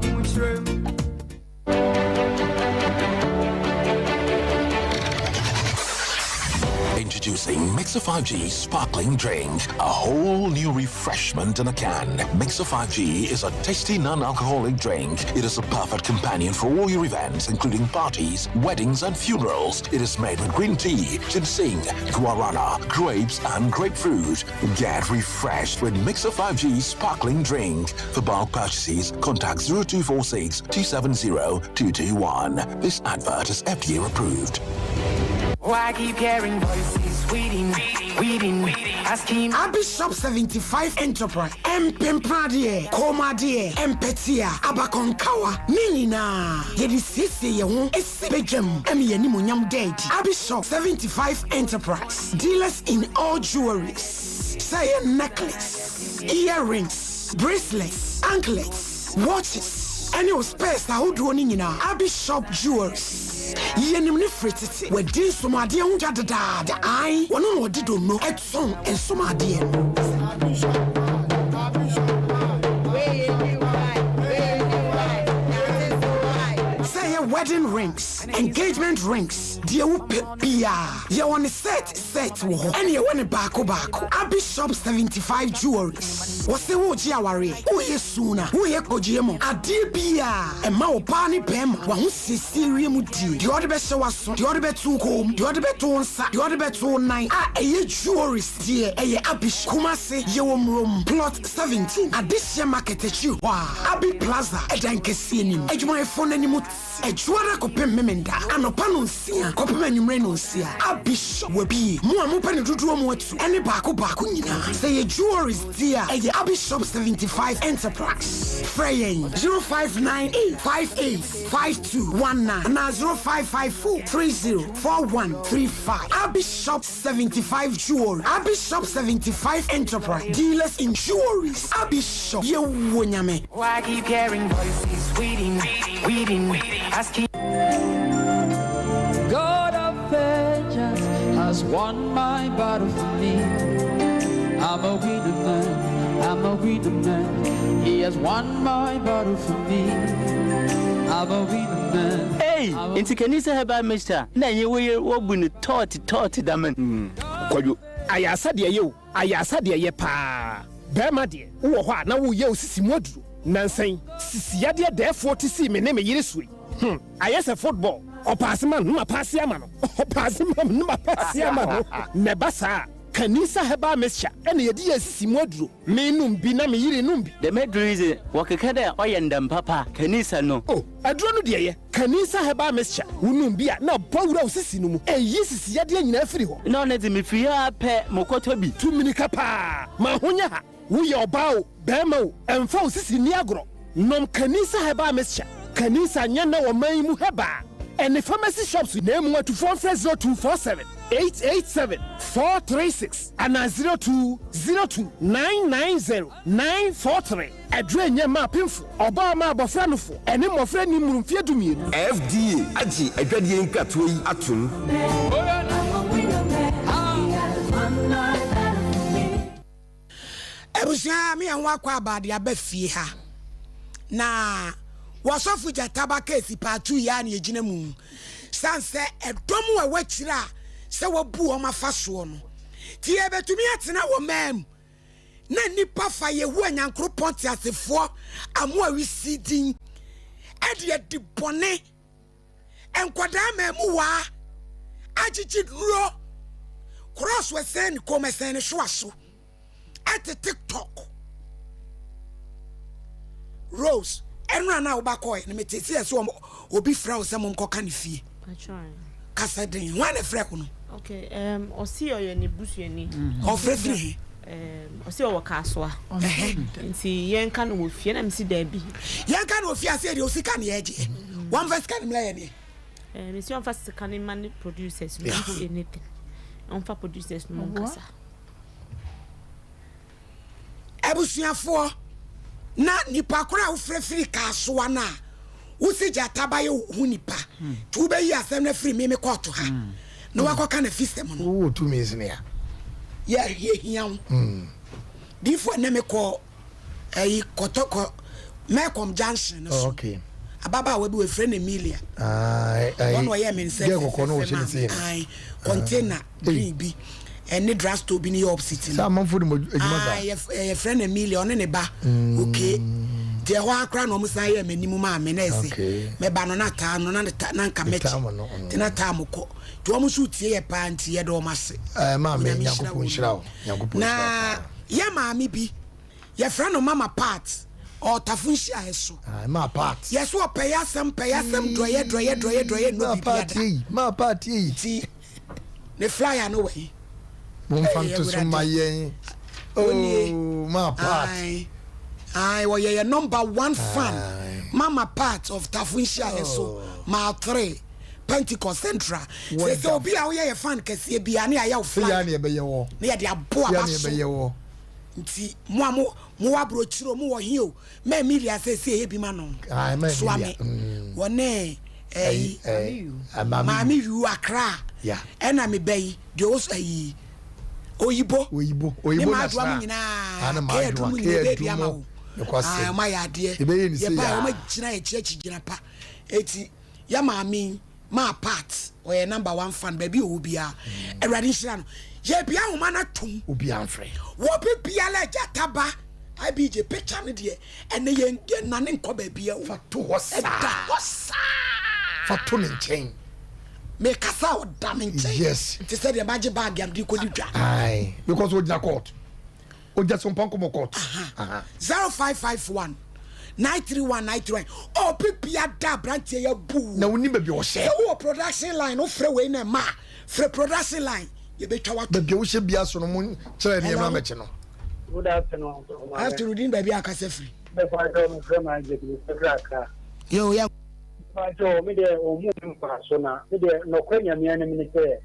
S15: Introducing Mixer 5G Sparkling Drink, a whole new refreshment in a can. Mixer 5G is a tasty non-alcoholic drink. It is a perfect companion for all your events, including parties, weddings, and funerals. It is made with green tea, ginseng, guarana, grapes, and grapefruit. Get refreshed with Mixer 5G Sparkling Drink. For bulk purchases, contact 0246 270 221. This advert is FDA approved.
S14: Why keep hearing voices weeding, asking
S1: Bishop 75 Enterprise Empempradie Komadie Empetia Abakonkawa Nina Yedi Sisi Yehu Esbejem Emi Yenimunyam Deity Bishop 75 Enterprise dealers in all jewelries, say necklace, earrings, bracelets, anklets, watches, any spares that would run in Bishop jewelries. Yenim ni fretiti we din somade ho jadada ai wono no dido no etson ensomade say wedding rings, engagement rings, dear pia. You want set wo ho. Ene wone baako. Bishop 75 jewelries. Wose wo ji aware. Wo yesuna, wo ye kojiemo. Ade bia, e ma wo pa ni pem. Wa ho sisirie mu di. De ode be se waso, de ode be tu kom, de ode be tu nsa, de ode be tu nine. Eye jewelries die, eye Bishop Kumase ye wo mrom plot 17. Adisia market echi ho. Abi Plaza, edankesi enim. Ejuma efo nanimu. Ejuara ko pem memenda. Anopa no nsia. kopema nwumre no nsia abishop wabi mo a mo pa ne dodo mo atu ene baako nyina say your jewelries dear abishop 75 enterprise Freyen 0598585219 na 0554304135 Abishop 75 jewelry Abishop 75 enterprise dealers in jewelries Abishop ye wonyame.
S14: Why keep hearing voices weeding asking.
S16: God of vengeance has won my battle for me. I'm a winner man. He has won my battle for me. I'm a winner man.
S17: Hey, into Kanisa Heba Mister. Na ye wo bu ni toti daman.
S11: Koyo, ayasa de ye pa. Bema de, wo ho na wo ye osisi moduru. Nansan, sisi ya de therefore to see me name yire sui. Ayasa football. Opasman no apasi ama no. Opasman no apasi ama no. Nebasa. Kanisa heba mesha ene yedi asisi moduro menum bi na me yire num bi
S17: the medro is wakeka da oyendam papa kanisa no
S11: aduro no de ye kanisa heba mesha unum bi a na bawura osisi no mu eyi sisi yade nyina afiri ho
S17: na ona de me fie ape mokoto bi
S11: tuminika pa ma honya ha wo ye obao bema o emfa osisi ni agro nom kanisa heba mesha kanisa nya na wo man mu heba ene pharmacy shops na mu atu 40247 887-436 and 02-02-990-943. Adrenya ma pinfo. Oba ma abofra no fo. Ene mofra ni murumfie dumie.
S18: FDA agi adwadie nkatoi atum.
S1: Ebusia mi anwa kwa abade abafie ha. Na wasofu jataba kesi patu ya na ejina mu. Sanse edomu a wachira se wabu o mafaso no ti e betumi atena wo mam na nipa fa ye hu anyankro ponti asefo amo awisi din e de dibone enkwada mamu wa agigi duro cross we sen come sen hwaso at TikTok Rose enra na obakoy na metesi ese obi fra o se mo nkoka ne fie kasa den wan e fra ko no.
S3: Okay, osi oyo ni busuani.
S1: Ofrefri.
S3: Osi owo kasoa. Nti yenka no wo fie na msi da bi.
S1: Yenka no fie ase de osi ka ne eje. One verse kan mla ye ne.
S3: Msi on first kan man producers no anything. On fa producers no kasa.
S1: Abusuafo na nipa kora ofrefri kasoa na. Usi jatabaye hu nipa. Tu be yi asem na free me koto ha. No wako kana system no.
S2: Oh, 2 means near.
S1: Yeah, here. Before na me ko kotoko Mekom Junction so.
S2: Okay.
S1: Ababa we be we friend Emilia. One way me say. Container green bi. Any drugstore bi ni opposite.
S2: Sa manfo mo ejuma
S1: sa. Friend Emilia on ne ba. Okay. Dia ho akra no mo san ye manimu ma me na ese. Me ba no na ta no na nka mechi. Tina ta moko. To mo su tie ye pa nti ye do mase.
S2: Ma me Nyankopon hira
S1: na ye ma mi bi. Ye fra no mama part or tafunshi aheso.
S2: Ma part.
S1: Yes wo peyasem droye no bi
S2: biada. Ma party.
S1: Ti ne flyer no way.
S2: Mo fanto so mayen. Oh, ma part.
S1: I was your number 1 fan. Mama part of Tafunshia so ma 3 Pentecost Central. Say so be a fan kesi bi ani aya ofla.
S2: Ya na be ye wo.
S1: Na ya de abo abaso. Nti mo abro chiro mo wo hie o. Ma Emilia say e bi ma no. So ame. Wone Mami yu Accra.
S2: Yeah.
S1: Ena me bayi de os ayi. Oyibo
S2: na
S1: sa. Ana ma adwa my idea. Ye pa ma gina e church gina pa. Eti ya maami ma part or your number 1 fan baby obia. Erade hira no. Ye bia wo ma na tum.
S2: Obi amfre.
S1: Wo bia la jataba. I be je picture ne de. Ene ye na ne nko ba bia wo.
S2: Fato hosa. Fato ne nchen.
S1: Me kasa o daminchen.
S2: Yes.
S1: Ti said the magic bag am di ko di dwa.
S2: Aye. Because we just court. O just Sompa Nkomo court.
S1: 0551 931 oh pipia da branch ya bu
S2: na woni be o she
S1: wo production line no frɛ we na ma frɛ production line ye betwa wa
S2: be o she bia so no mo kire ne ma meche no.
S19: Good afternoon.
S1: Afternoon baby akase free
S19: be fa do from Isaac Aka
S1: yo ya
S19: fa do me de o mu mpa so na me de no kwanya me na me se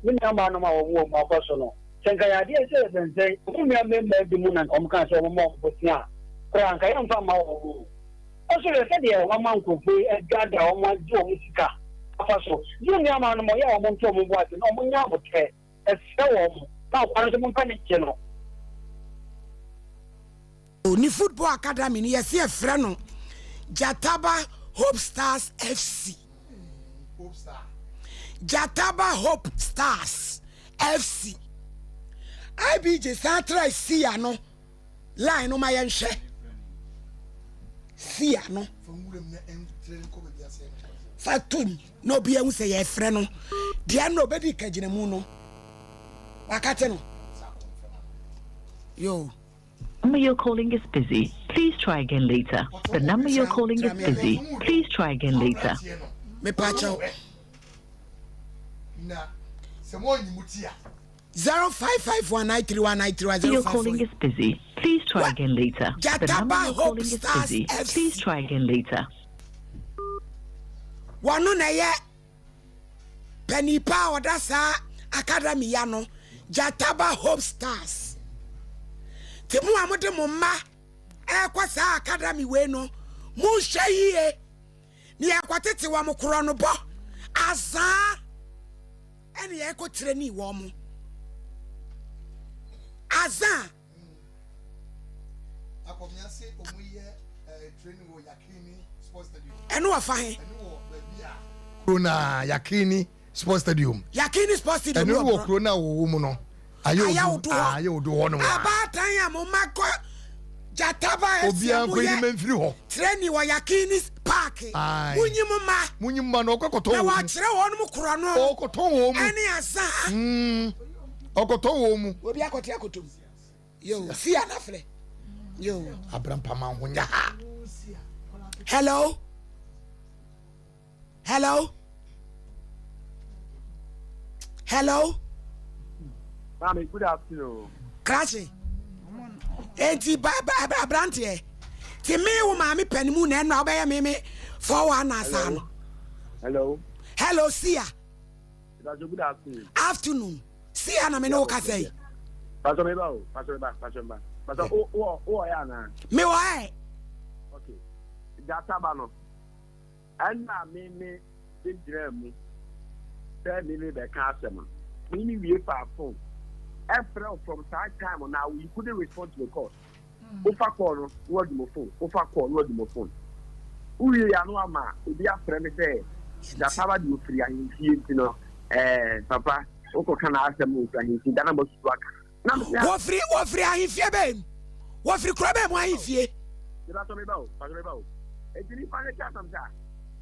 S19: me na ma no ma o mu ma kwa so no senka ya de se sense o mu me me bi mu na o kan so mo ko tia kran ka yam fa ma o so le se de o ma nkofu gada o ma jo mu sika afa so ni me ma no mo ya o mo nto mo bo ati no mo nya mo ke e se wo mo na kwa so mo pa ni che no
S1: ni football academy ni yesi e frɛ no Jataba Hope Stars FC.
S2: Hope Star.
S1: Jataba Hope Stars FC. IBJ Santra Sia no line no my enhwe. Sia no. Fatum no bia hu say e frɛ no. Dia no be di kagina mu no. Wakate no. Yo.
S4: The number you're calling is busy. Please try again later. The number you're calling is busy. Please try again later.
S1: Me pacho.
S2: Na semo nyimutia.
S1: 0551931930.
S4: You're calling is busy. Please try again later. The number you're calling is busy. Please try again later.
S1: Wanu na ye Penny Power dasa Academy ya no Jataba Hope Stars. Temu amode mo ma kwa sa academy we no mu hwehie ni akwatete wa mo kro no bo asa ene ye ko treni wo mo asa
S2: akomia se omuye training wo Yakini Sports Stadium
S1: eno wa fa he
S2: eno wo bia Krona Yakini Sports Stadium
S1: Stadium
S2: eno wo Krona wo mu no ayo do wono
S1: abatan ya mo makọ Jataba
S2: obia ko ni memfiri ho
S1: training wa Yakini Park munyim
S2: no okoto
S1: na wa kire wo no kura no
S2: okoto wo mu
S1: ani asa
S2: okoto wo mu
S1: obi akote akoto yo si anafre yo
S2: abrampa man ho nya
S1: hello
S19: Mami, good afternoon.
S1: Crashy. Enti Abrantie. Ti me wo mami panimu na na obeye me 41 asa no. Hello, Sia.
S19: Good afternoon.
S1: Afternoon. Sia na me no ka say.
S19: Pastor Meba. Pastor o ya na.
S1: Me wa
S19: Okay. Jataba no. Anna me dinjira mu. Say me be ka asem. Me we pa phone. April from that time now we couldn't respond to the call. Ofa call word my phone. Ofa call word my phone. We are no ama. We are friend say that Papa do free and you know. Papa, oko kana asem mu free. Dana mo suaka.
S1: Wo free ahifie be. Wo free kura be mo ahifie.
S19: Pastor Meba. Ejini pa ne cha samsa.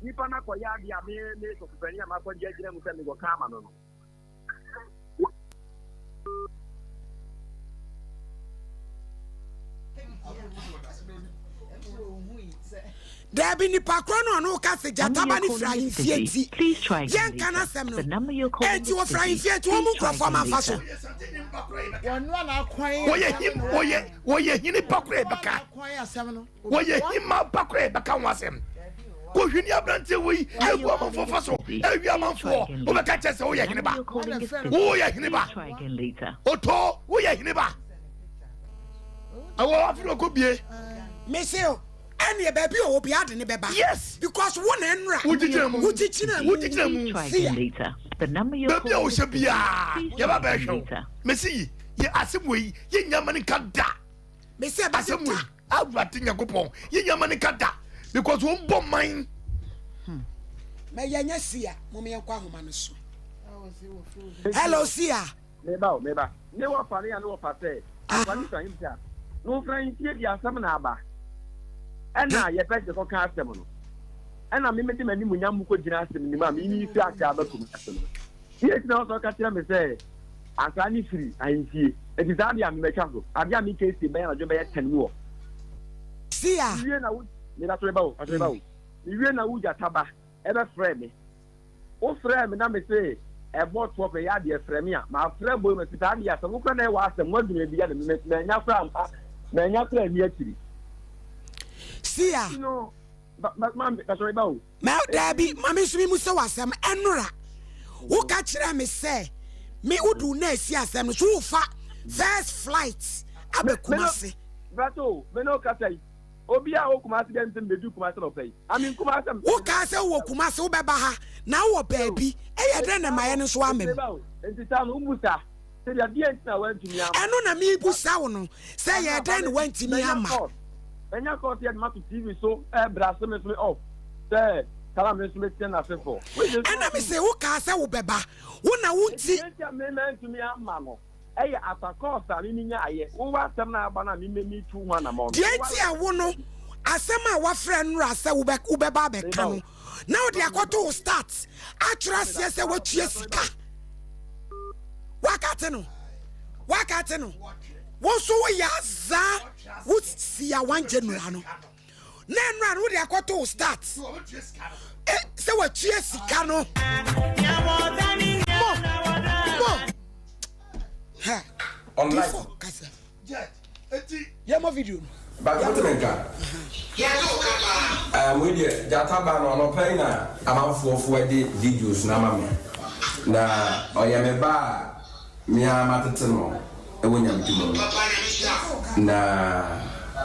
S19: Ni pa na ko ya dia me so kupani ama ko dia gina mu se me go kama no.
S1: Debi ni pakrono no ka se Jataba ni frying fieti.
S4: Please try again.
S1: Yen kana sem no.
S4: The number you're calling is
S1: busy. Frying fieti wo mu perform afaso.
S20: Wonu ana kwan.
S2: Woye hini pakre baka. Woye hima pakre baka wasem. Ko hwini abrante wi ewu amafo so. Ewi amafo. O be ka chese woye hini ba. Woye hini ba.
S4: Try again later.
S2: Oto woye hini ba. Awo afro ko bie.
S1: Meseo any baby o be ade ne beba.
S2: Yes,
S1: because one enra.
S2: Wujichina mu.
S4: Try again later. The number you're
S2: calling is busy. Ya ba be hwe. Mesi ye asemwe ye nyamani kada.
S1: Mesi
S2: asemwe awrate nyakopon ye nyamani kada because won bom mine.
S1: Me yanya sia mo me yankwa homa no so. Hello sia.
S19: Meba. Ne wa fare ya ne wa fate. Afani so yimta. No friend tie dia asem na aba. Ena ye pese ko ka asem no. Ena me mede mani munyam ko gina asem ni ma me ni fi aka abakum asem. Ye tina so ka tira me say asani free ahimfie. Eti za dia me mecha so. Abia me kesi be na jo be 10 wo.
S1: See ya.
S19: You na me na treba o. You na wo Jataba. Ebe frɛ me. O frɛ me na me say e bought for ya de frɛ me a. Ma frɛ boy me sita dia so wo kra na wa asɛm wadu me bia me nya fra ampa. Me nya fra mi akiri.
S1: See ya.
S19: No. Ma treba o.
S1: Ma dabi, mami sumi mu se wasɛm enura. Wo ka kyerɛ me say me udu na esi asɛm so fa first flight abekumase.
S19: Brato, me no ka say obi a okumase dem tem bedu kumase no pay. I mean kumase.
S1: Wo ka say wo kumase wo beba ha na wo baabi eye den na maye no so amem.
S19: Enti ta no umusa. Se dia die ntina wantumi am.
S1: Eno na me busa wo no. Say ye den wantumi ama.
S19: Enya court ye ma to TV so braso me off. Say kala me so me ten na fefo.
S1: Ena me say wo ka say wo beba. Wo na wo nti.
S19: Me wantumi ama no. Eye atakosa ni nya aye. Wo wa tem na aba na me tu ho na mo.
S1: Die ti a wo no. Asema wa frɛ no asa wo beba be ka no. Na wo de akoto start. Atra se se wo tue sika. Wakate no. Wo so wo ya za wo si ya 1 January no. Na enra wo de akoto start. Se wo tue sika no. Ha.
S5: Online.
S1: Yeah, my video.
S5: But what menka? We dey Jataba no pay na amanfo de videos na mama. Na oya me ba mi amatete no e wonya mtimo. Na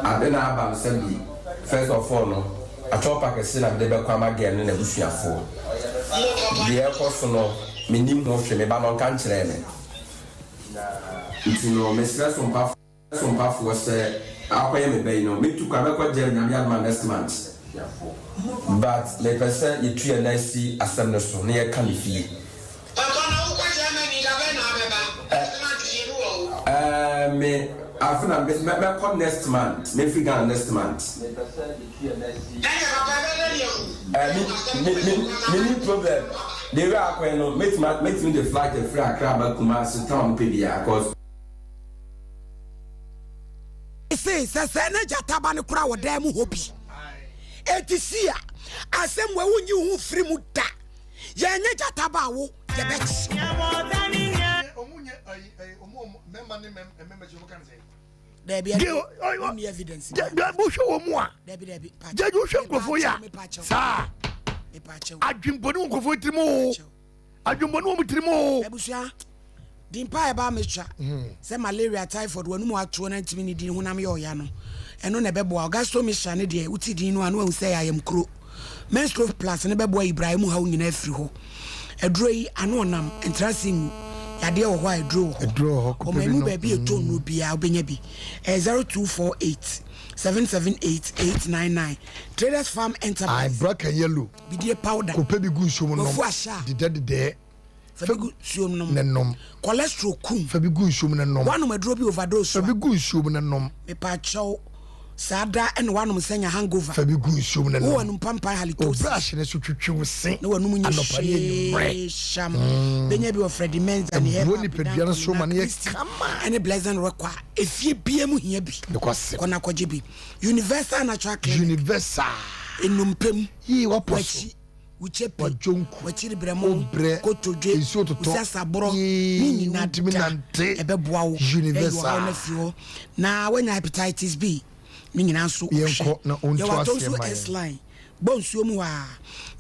S5: adena aba msabi first of all no atopa kese na de be kwa magel na busuafo. De ekoso no menim ho hwe me ba no kan kire me. Ntino me stress Sompa for say akoye me be no me tuka be ko jere nyame adman next month. But le person you try na see asem no so na ye kan fie. Me afuna me come next month. Me figure next month. Me problem. The way I no make me the flight the free Accra back Kumasi town PBA cause
S1: say na Jataba no kura wo dan mu hobi. Etisia asem we wunyi hu free mu da. Ye nya Jataba wo ye bet. There be evidence.
S2: There be show mu a. There you show go ya. Sa. Adwimbonu nkofo tirimo. Adwimbonu mu tirimo.
S1: Ebusua. Dimpa eba mecha. Say malaria typhoid wanu mu ato na ntimi ni din hunam ye oya no. Eno na bebo Augusto Misha ne de uti din no anu say ayam kro. Menstrual plus ne bebo Ibrahim ha nyina afiri ho. Eduro yi anu onam entrasim yade wo ho eduro ho. O memu ba bi eto no bia obenya bi. 0248 778 Traders Farm Enterprise.
S2: I black and yellow.
S1: Bidie powder.
S2: Ko pebi gu nsuo no. Dide.
S1: Fabigu nsuo no.
S2: Nenom.
S1: Cholesterol kum.
S2: Fabigu nsuo no nom.
S1: Wanu medro bi overdose.
S2: Fabigu nsuo no nom.
S1: Me pa chow. Sada and wanu msenya hangover.
S2: Fabigu nsuo no nom.
S1: Wanu pampa halitosis.
S2: O brush ne so twetwe wo sen.
S1: Na wanu munye sham. Benya bi of Freddie Menz and here.
S2: Woni pedua no so man ye kama.
S1: Any blessing require. Efie bia mu hia bi.
S2: Because
S1: kona kwaje bi. Universal Natural Clinic.
S2: Universal.
S1: Enumpem.
S2: Yi waposo.
S1: Uchepe
S2: wajonku
S1: wachiri bremo kotodwe usasa boro nini na nante ebeboa wo Universal na wenya hepatitis B nini na so
S2: yenko na onto
S1: asema S line bonsuo mu a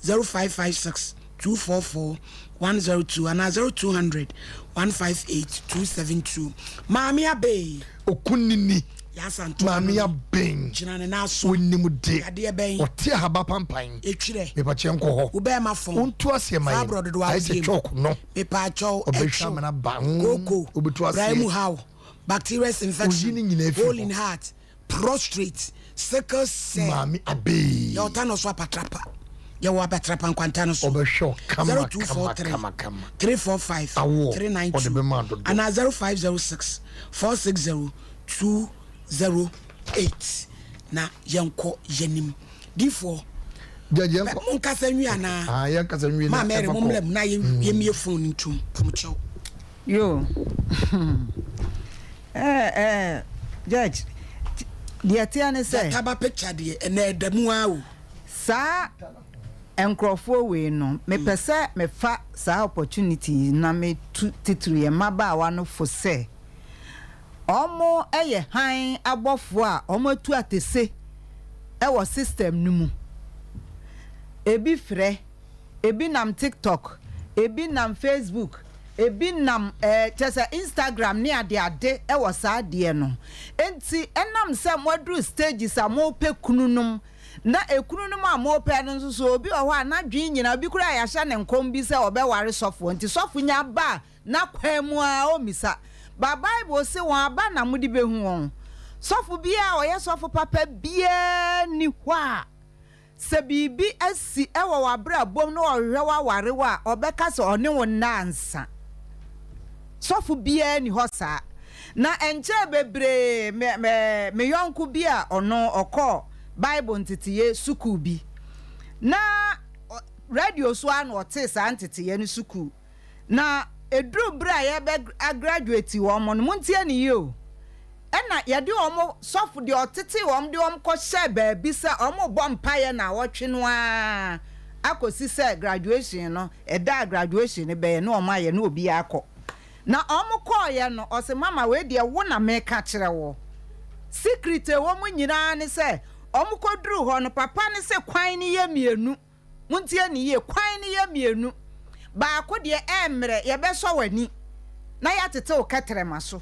S1: 0556 244 102 and 0200 158 272 Mami Abe
S2: okunini
S1: Mami
S2: Aben
S1: jinane na so
S2: wonimude
S1: ade ben
S2: ote haba pampan
S1: etwire
S2: me pa chenko ho
S1: ube ma fon
S2: onto asema ai se chok no
S1: me pa chow
S2: obehwa mana ba
S1: koko
S2: obetu asema
S1: braimu how bacterial infection hole in heart prostrate sickle cell
S2: Mami Abe
S1: yo tano so patrapa ya wa patrapa nkwantano so
S2: obehwa kama
S1: 345 392 and 0506 460 208 na yanko yenim D4
S2: jaje
S1: mon kasa nwi ana
S2: ya kasa nwi na
S1: ma mere momlem na yemie phone ntum pamucho
S21: yo judge deɛ tia ne sɛ
S1: taba picture deɛ ɛna ɛdamu awo
S21: saa enkrofo we no me pese me fa saa opportunity na me titru ye mabaawa no fo se omo eye han abofo a omo atu atese e wo system no mu ebi frɛ ebi nam TikTok ebi nam Facebook ebi nam chese Instagram ni ade e wo saa de no enti enam se modru stages a mo pe kununum na ekunu no ma mo pe no nso so obi o ho na dwen nyina obi kura ya hya ne nkom bi se obeware sofo nti sofo nya ba na kwemu a o misa ba bible se won aba na mudi behu won sofo bia o ye sofo papa bia ni hwa se bibi asi ewo wabra bom no ohwe waware wa obeka se one won nansa sofo bia ni hosa na enche bebre me yonku bia ono okọ Bible ntitiye suku bi na radio so an ote sa ntitiye ni suku na edru bra ye be graduate wo mo no muntie ni yo ena ye de omo sofu de otete wo de om ko hye ba bi se omo bo mpaye na wotwe no a akosi se graduation no eda graduation ne be na omo aye na obi akọ na omo ko ye no o se mama we de wo na me ka kire wo secret wo mu nyina ne se omukodru ho no papa ne se kwan ne ye mienu muntie ne ye kwan ne ye mienu ba ko de emre ye be so wani na ya tete o katrema so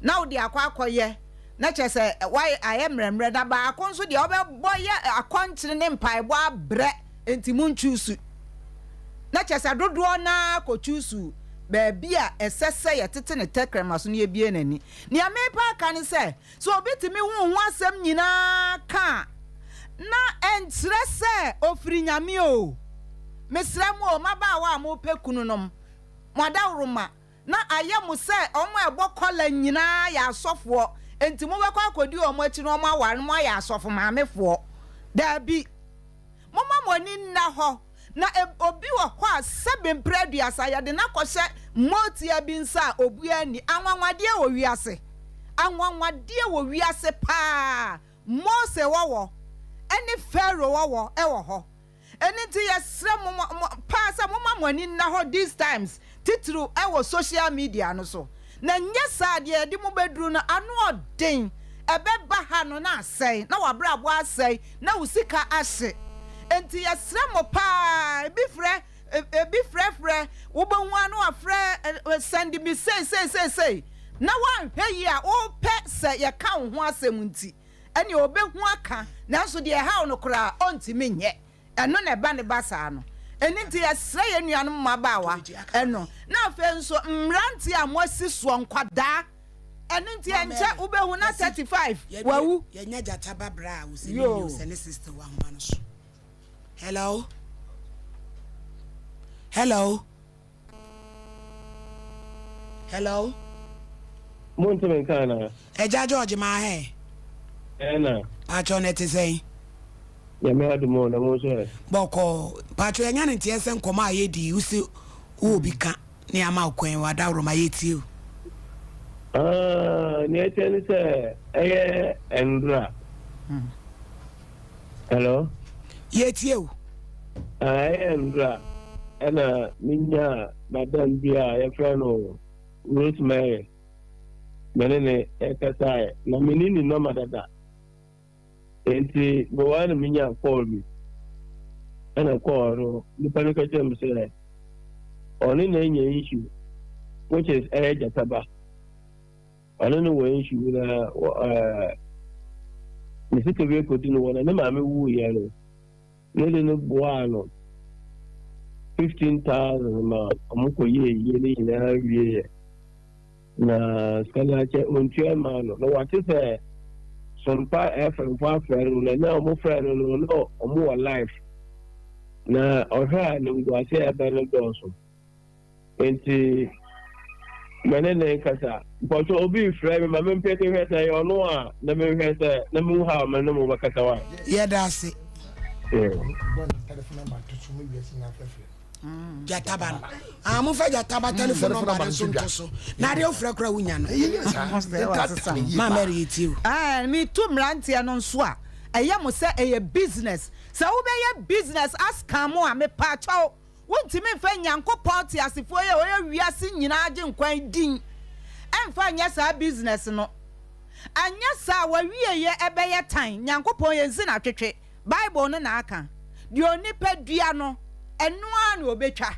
S21: na o de akwakoye na chese why ayemremre da ba ko nso de obeboye akonkyere ne mpaebo abre enti munchusu na chese dodo na kochusu ba bia esese ye tete ne tekrema so ne ye bie nani ne amepa ka ne se so obetimi hu asem nyina ka na entre se ofiri nyame o mesremu o mabaawa mo pekunu nom modawroma na ayemu se omo ebo kola nyina ya asofo enti mo bekwa akodi omo achi no omo aware mo ya asofo maamefo da bi moma moni nna ho na obi wo ho a sebempraduasa ya de na kohye motia bi nsa obua ni anwanwade wo wiase pa Mose wowo eni Pharaoh wowo ewo ho eni ti yesre pa sa moma moni na ho these times titru ewo social media no so na nyesa de edi mo bedru na anu odin ebeba ha no na asai na wabrabo asai na usika ahye enti yesre mo pa ebi frɛ wo be hu anu afrɛ send me say na wan hwe yi a o pe se ye ka ho asɛm nti ene obehu aka nanso de ha no kora ontimi nye eno na ba ne basa no eni nti yesre ye nuanom mabawa eno na afe nso mranti a mosi so nkwada eni nti enche obehu na 35 wawu
S1: ye nya jata babra wo se ni se ne sister wa homa no so hello
S22: Monte Mencana.
S1: Eja George ma he.
S22: Ena.
S1: Pacho net say.
S22: Ya me adu mo na mo so.
S1: Boko, pacho enya ne tie se nkoma ayedi usi obi ka ne ama kwen wada roma yeti o.
S22: Ne ete se eye endra. Hello.
S1: Yeti o.
S22: Endra. Ena minya madam bia ya frano Rosemary. Menene ekasai na menini no madada enti bowana minya call me ana call ni panika jem say oni na enye issue which is jataba oni no we issue na ni sike ko dinu wona na ma me wu ye no boano 15,000 ma amuko ye ni na wiye na skalache ontua ma no wate se Sompa FM for friend na omo friend no omo life na ohwa no go ase ebe no doso enti menene kasa but obi friend ma me pete hwese yo no a na me hwese na me ha ma no mo bakasa wa
S1: ye da se
S22: yeah
S2: telephone number to me yes na fefe
S1: Jataba. I'm for Jataba telephone number so. Na de ofra kra wunya no. Ma marry it you.
S21: Ah, me too mranti anonsoa. Eya mo say a business. Say wo be business as kamo a me pa chaw. Wontimi fa Nyankopɔn te asefo ye oye wiase nyina age nkwan din. Emfa nya sa business no. Anya sa wa wie ye ebeye tan. Nyankopɔn ye nsi na twetwe. Bible no na aka. De onipa dua no eno an obetwa.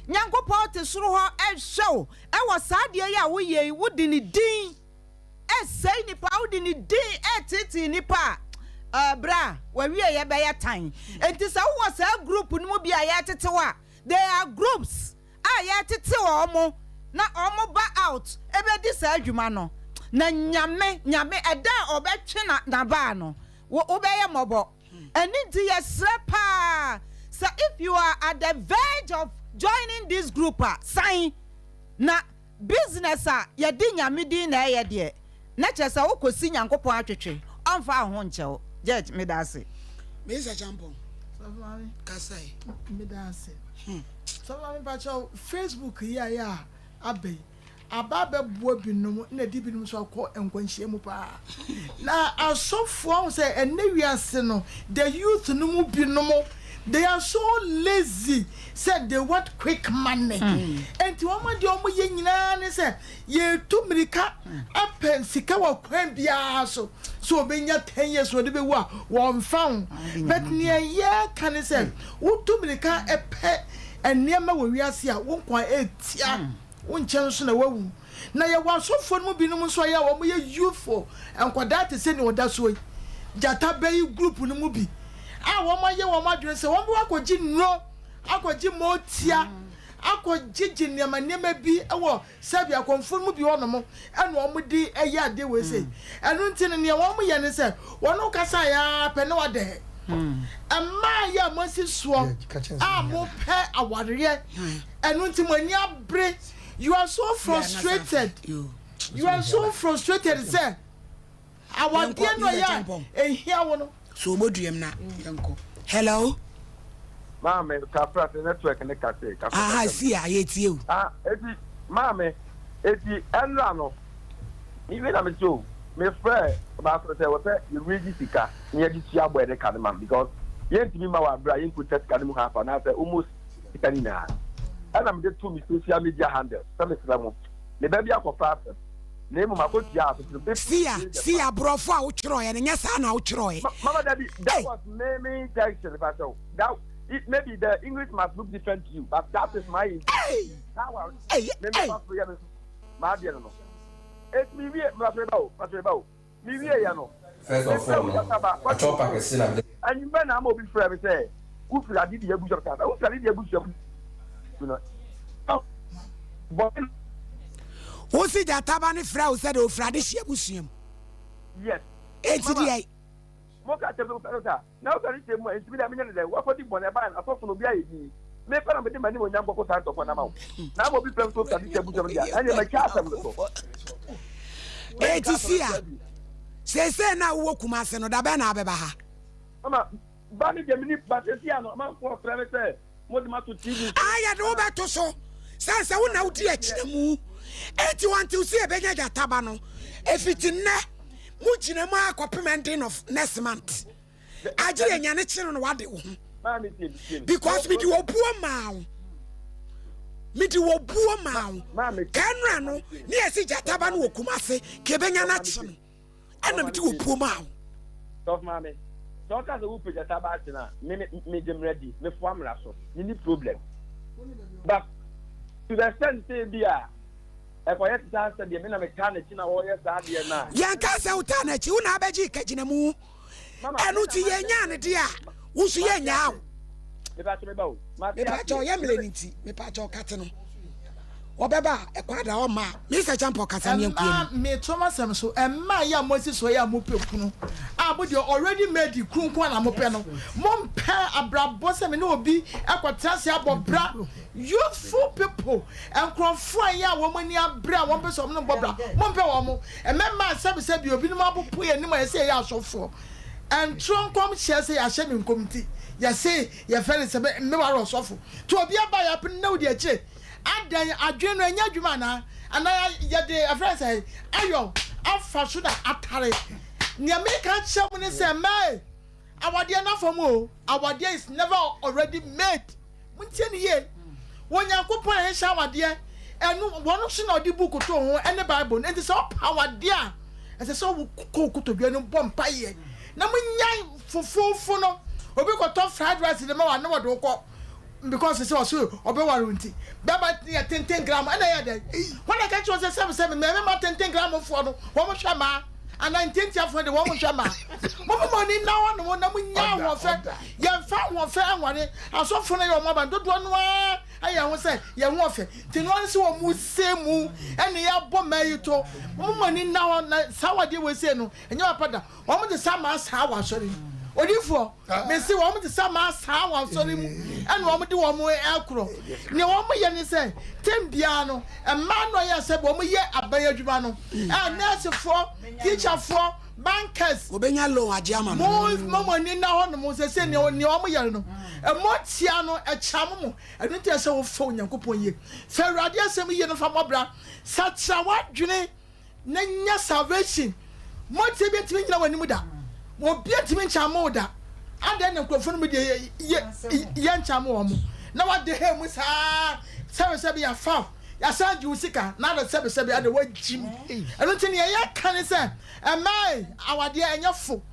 S21: Nyankopɔn te soro ho ehwew. E wo saa de ye a wo ye wo di ni din. E sei nipa wo di ni din titi nipa. Bra, wa wie ye beye tan. Enti sa wo sa group no mu bia ye tetewa. There are groups. Ye tetewa omo na omo ba out. Ebe di sa adwuma no. Na nyame eda obetwe na ba no. Wo obeye mobo. Eni di ye srepa. So if you are at the verge of joining this group, sign na business ye di nyame di na ye de. Na chesa wo kosi Nyankopɔn atwetwe. Amfa ho nchewo. Judge me da se.
S1: Me se champion.
S20: Savami
S1: Kasai.
S20: Me da se. Savami pacho Facebook ya abey. Ababe buo binom na di binom so akọ enkwanhie mu pa. Na asofo say ene wiase no, the youth no mu binom they are so lazy, said they want quick money. And to one de omo ye nyina ne say ye to mirika apen sika wa kwan bia so benya 10 years wo de be wa won found. But near ye can say wo to mirika epe enema wo wiase a wo kwan etia wo nchen so na wawu. Na ye wa so fo no binom so ya wo ye youthful enkwada te say ne oda so jata bay group no mu bi. Woman ye woman dress, one walk with Jim no, Aqua Motia, Aqua Jijin, Yama be a war, Sabia conform be on them, and one would be a yard they will say. And until near 1 million said, one no casaya, penoa day. And my ya mercy swamp, more pair a water yet. And until when you break, you are so frustrated. You are so frustrated, sir. I want dear no ya, and here one.
S1: So modriem na yanko. Hello.
S19: Mama, kafra the network and the cafe.
S1: I see I hate you.
S19: Eti mama, eti enra no. Even am so. Me friend about to say what you really sika. Near this year boy the man because yent me ma wa bra yen could test kanimu half and after almost itanina. And I'm the two social media handles. Some Islam. The baby akọ fast. Name my coach ya.
S1: See a brofo a uchroy and nyasa na uchroy.
S19: Mama daddy, that was naming Jackson if I so. That it maybe the English must look different to you, but that is my that was my dear no. It's me Matrebo. Me ya no.
S5: First of all, a chop pack is still
S19: and you better not be free say. Who could did the bush of cat? Who did the bush of you know? But
S1: who see that Tabani Frau said, oh, Fradish Yabusium?
S19: Yes.
S1: ATDA.
S19: Moka Tebota. Now, there is a more intimidation. What for the Bonaban? I thought from the make fun of the money when Yambo Santo for now. Now, will be playing to Tadish and my cat.
S1: ATCA. Say now, Wokumas and Odabana Bebaha.
S19: Mama, Banny Gemini, but it's Yano, man for private. What matter to TV?
S1: I had Roberto so. Sansa won out yet. 81 to see a beggar tabano. If it's in there, Mujina mark or pimenting of next month. I didn't know what they want. Because we do a poor man. Me do a poor man. Canrano, near see Jatabano Kumase, Kebenya Natson. And I'm do a poor man.
S19: Soft mammy. Talk as a whoop at Tabatina, medium ready, the farm rassle. You need problem. But to the extent, say, dear. If I had to answer the mechanic in our yes, I dear now.
S1: Yankas out on it, you know, Beji Kajinamu. And Uti Yan, dear. Who's Yan now?
S19: The battery bow. My
S1: patch or Yamlinity, the patch or Catano. Or Baba, a quadra or ma, Mr. Champo Catania.
S20: Me Thomas so and my young Moses Soya Mupu. Ah, but you already made the Krumquan Amopeno. Mom pair a bra bossam and no be Aquatasia Bobra. Youthful people and Cronfire woman near Bra, 1 person no Bobra, 1 per and man, my service said you've been marble put and I say, I so for. and Tronkom shall say, I shall in committee. Ya say, ya fell is a member sofu. To a beer by up no dear che. And then I dream a Yajumana, and I yet a friend say, Ayo, I'm fashion at Harry. Near make a shaman say, May. Our dear enough for more. Our dear is never already made. Muntin ye. When you go put a shower, dear, and one of the book and the Bible, and it's all power, dear. As I saw cook to be no bomb pie. Now, when for full funnel, or we got top fried rice in the mouth, I know what to call because it's also or be warranty. Baba 10 gram, and I had when I catch was a 7, remember 10 gram of water, one shama. And 19 for the woman shama. Mama money now and one now you found one fair one. I saw for your mother, don't one way. I was say, you want it. Then one so move same move, and the album may you talk. Mama money now and sour dear was saying, and your father, one with the summer's how I saw him. What if for? May see one with the summer's how I saw him, and one with the one more acro. No one may say, Tim Piano, and man, I said, one year a Bayer Jumano, and nurse for, teacher for, bankers, Obenya low a German. More money now on the Moses and your Yano, a Motiano, a Chamo, and not a so phone and coupon. Ferradia semi year from Mobra, such a what, June, Nanya salvation. What say between you and Muda? What be between Chamoda? And then a confirm with the young Chamo. Now what the hell was Sarah a foul. I said you sika, now the 7 at the word Jim. I don't think I can say, and my, our dear, and your fool,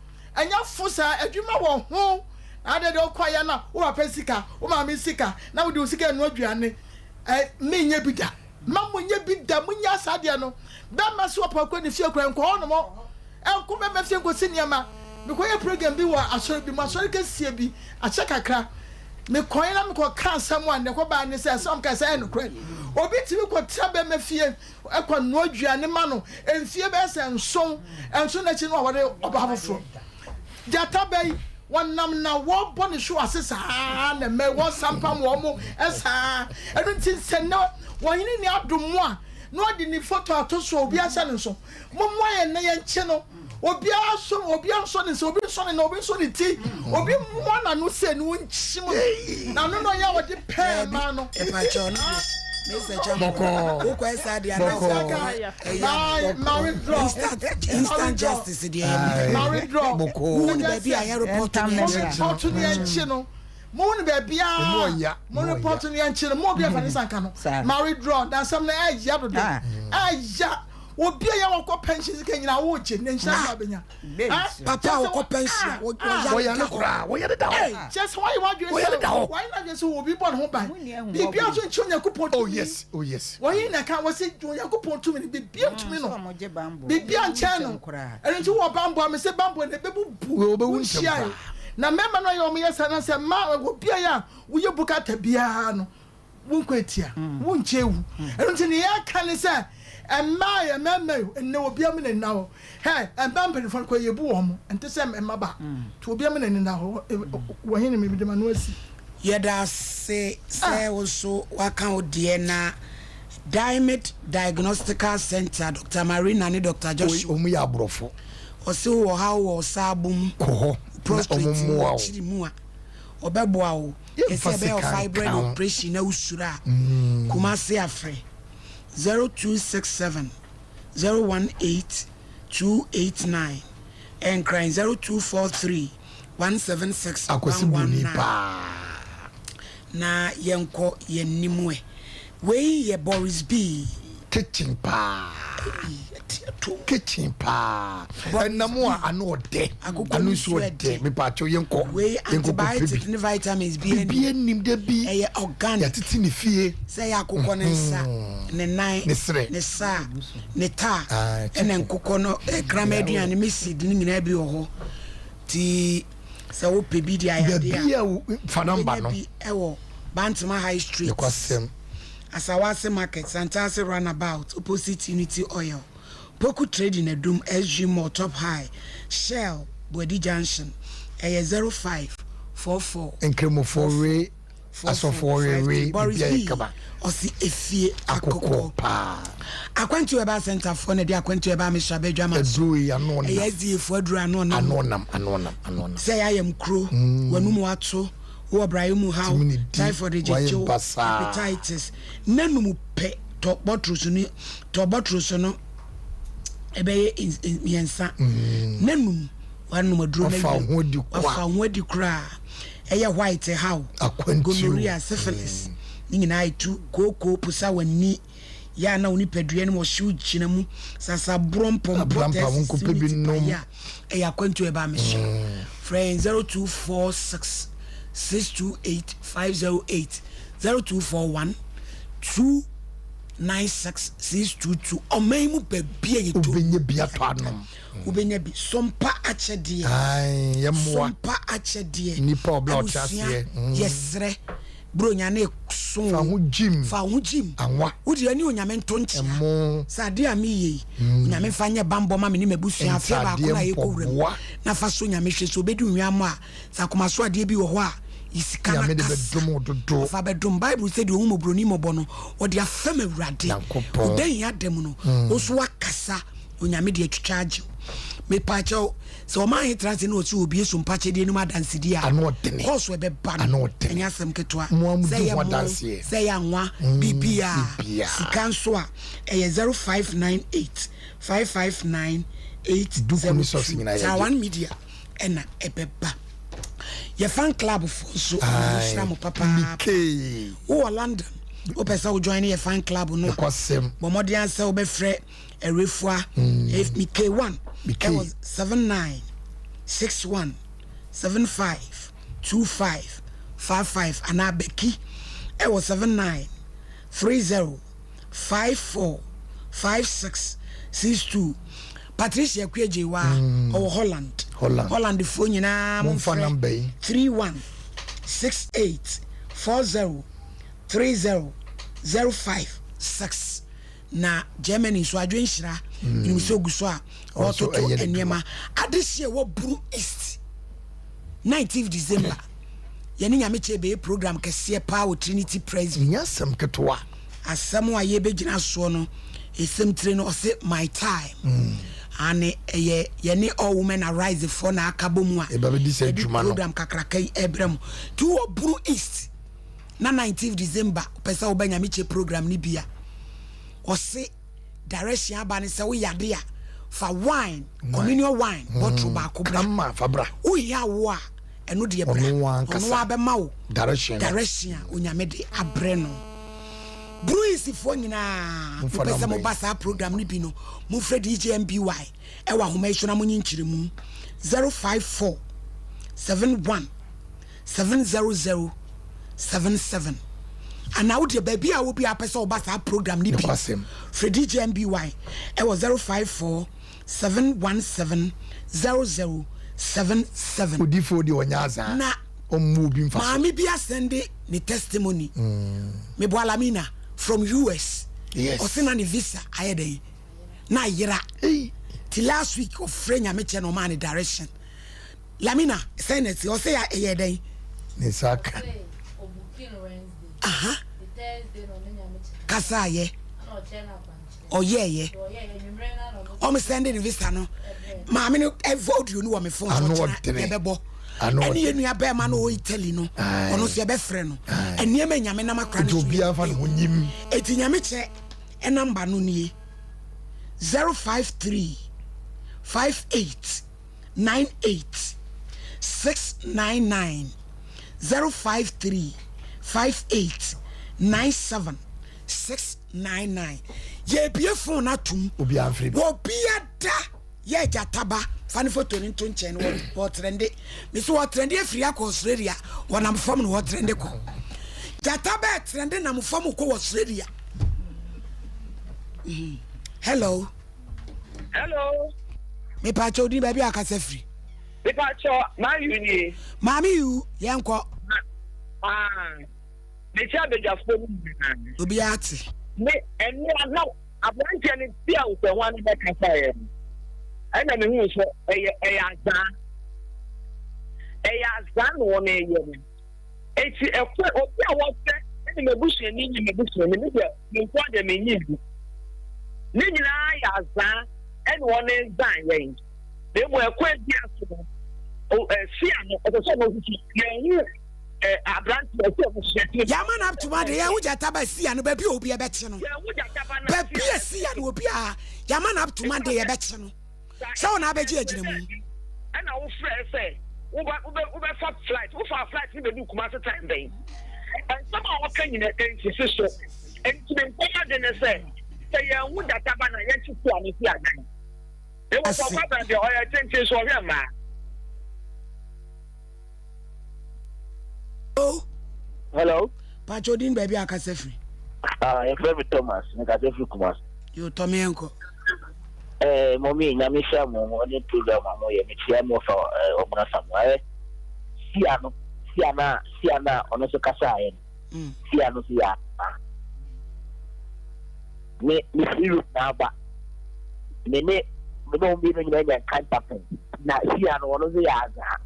S20: sir, and you know, home. I don't quite now, who are Pesica, who are Missika, now we do Sika and Rodriane. Me, ye be that. Mamma, ye be that when ya Sadiano. That must swap a queen if you're crying corner. I'll come and make you senior ma. Because your program be what I should be my sorry can see be a check a crack. Me coin am ko kan someone the ko ba ne say some can say no credit obi timi ko trabe me fie e ko no aduane ma no enfie be say nson na chi no wore oba foforo jata bay wonam na wo bone show asesa na me wo sampam wo mo esa e don't think say no won ni adomo a no de ni photo atoso obi asa ne so mo mo ye na ye nche no obi anso ne so obi so ne no obi so ne ti obi mo na no se no nchim na no ya wo de pe ma no
S1: e pa cho no Mr. Chamoko who quite sad ya instant justice there
S20: married draw
S1: who the be a report to
S20: the enchi no mo ne be bia mo report to the enchi no mo bia fa ni sanka no married draw dan some na ya do ya obi ya wako pension sika nyina wo che ne nhyira benya
S1: papa wako pension wo ya na kura wo ya da
S20: just why you want you why not just obi born ho ban bibia so nchi Onyankopon
S2: oh yes
S20: why na ka wo se Onyankopon to me bibia to me no bibia ncha no enti wo bambo am se bambo ne bebu
S2: bu nhyia
S20: na mema no yo me yesa na se ma obi ya wo ye bukata bia no wo nkwatia wo nchewu enti ne ya ka ne se Emma, and no be a minute now. Hey, and bumping for quay boom, and to send Emma back to be a minute now. When maybe the man was.
S1: Yada say also, what out Diana Diamond Diagnostical Center, Dr. Marina and Dr. Joshua
S2: Brofo.
S1: Or so how or sabum, prostrate, Chimua, or Babuao, a fibroid operation, no sura, Kumasi Afre. 0267 018 289 and crying 0243 176 119 na yenko yenimwe we ye Boris B
S2: kitchen pa na mo ano de anu so de me pa cho yenko
S1: antibiotic ni vitamins bi
S2: enim de bi
S1: e organic
S2: ya titi ni fie
S1: say akoko ne nsa ne nan ne sa ne ta ene nkoko no krama aduane mesidi ni nyina bi ho ti se wo pebi dia ya
S2: dia fa number no
S1: e wo Bantama High Street Asawase Market Santase Runabout opposite Unity Oil Poku Trading Edum SG Mall Top High Shell Body Junction 0544
S2: Nkremo for asofo we bia kaba
S1: osi efie akoko pa akwantu eba center for na dia akwantu eba me shabe dwama
S2: adru ya no na
S1: yes fu adru anonam say ayam kro wanu mu ato wo Ibrahim how typhoid jejo hepatitis nanum pe to bottle no ebe yensa nanum wanu adru na afa hodi kra eye white how gonorrhea syphilis nyina itu koko pusa wani ya na oni pedua ne mo hyew gyina mu sasa brompom protest ya eye kwantu e ba me hye friend 0246 628 508 0241 296 omaimu bebia yeto
S2: ubenye bia to anom
S1: ubenya bi sompa achedie
S2: ai yemwa
S1: sompa achedie
S2: nipa obla otiasie
S1: yesre bro nyane so fa hu jim
S2: anwa
S1: wodi ani onyame ntonche sade ami onyame fanye bambo ma me ni mabusua afia ba ko na ye kowrem na fa so nyame hwe so obedi nwiam a sakoma so ade bi wo ho a isikana
S2: me de bedom dodo
S1: fa bedom bible say de ohu broni mobo no wodi afem awurade odan ya dem no oso akasa onyame de atwitwaje me pacho so ma hitrase no otu obi eso mpache de numa dance di a course we be ba no enya asem ketwa say ya nwa bibia sikanso a 0598 559 8 one media ena ebeba ye fan club for so shiramu papa o London o pesa o join ye fan club no bo modian say o be frɛ erefua if me K1 it was 7961752555 and Abeki it was 7930545662 Patricia Kwejewa or Holland the phone nyina mo phone number 3168403005 na Germany so adwenhira ni so guso a ototo enema adehie wo Buru East 19th December yene nyame chebe program kese pa o Trinity Praise
S2: nyasem ketwa
S1: asem a ye begina so no esem tire no ose my time ane yene all women arise for na akabomu a program kakrakai ebrem tu wo Buru East na 19th December pesa wo banyame che program ni bia ose direction abane se wo yade a fa wine communion wine bottle ba ko bra
S2: kama fa bra
S1: wo ya wo a eno de bra ono abema wo direction onyame de abre no bruisi fo nyina pesa mo basa program ni bi no mo frɛ DJ MBY e wa homa isho na mo nyinkyire mu 054 71 700 77 and now the baby I will be a person basa program ni bi frɛ DJ MBY e was 054 717 0077
S2: odifo di onyaza
S1: na
S2: omubi mfa
S1: maami bi asende ni testimony me bo alamina from US
S2: yes
S1: osina ni visa ayede na yira till last week of frenya me che no man direction lamina senate o say ayede
S2: ni saka
S1: aha kasa ye o ye o me send the visa no maami no vote you no me phone so bebo eni enu ya be ma no Italy no ono se be frɛ no eni ema nyame na makra no
S2: obi afa no nyim
S1: eti nyame che e number no nie 053 58 98 699 053 58 97 699 ye bie phone atum
S2: obi afri
S1: obi ada ye jataba fani photo ni to nchen wo trende me so wo trende afri akọ Australia wona mfam no wo trende ko jataba trende na mfam ko Australia hello me pa cho di baby akase free
S7: me pa cho ma yu ni
S1: mami yu yenko
S7: me cha be jafo ni
S1: obi ati
S7: me eni na abranche ni bia wo se wan be kasa ye ana me hu so eya azan no ne ye eti ekwe obi a wote eni mebusu ni me de nkwa me nyizi ni nyina ya za eni won zan yen de mo ekwe di aso si ano o so no futi yen Abrant
S1: Yaman up to Mother, Yajataba see and baby will be a better. Baby, see and will be a Yaman up to Monday a better. So now, Beji, and
S7: our friend say, Uber flight, flight in the new commercial time day. And somehow can you against his sister? And to be better than I say, would that Tabana yet to plan if you are done. There was a problem, the oil attention for him, man.
S8: Hello.
S1: Pachodin baby akasefri.
S8: Your favorite Thomas, Nakasefri Kumas.
S1: You Tommy Uncle.
S8: Mommy, Namisha, on program, I'm for Omana somewhere. Siana, on a Kasayan. Siano, Sia. Me, you now, but me don't be in any kind of thing. Now, Siano, one of the other.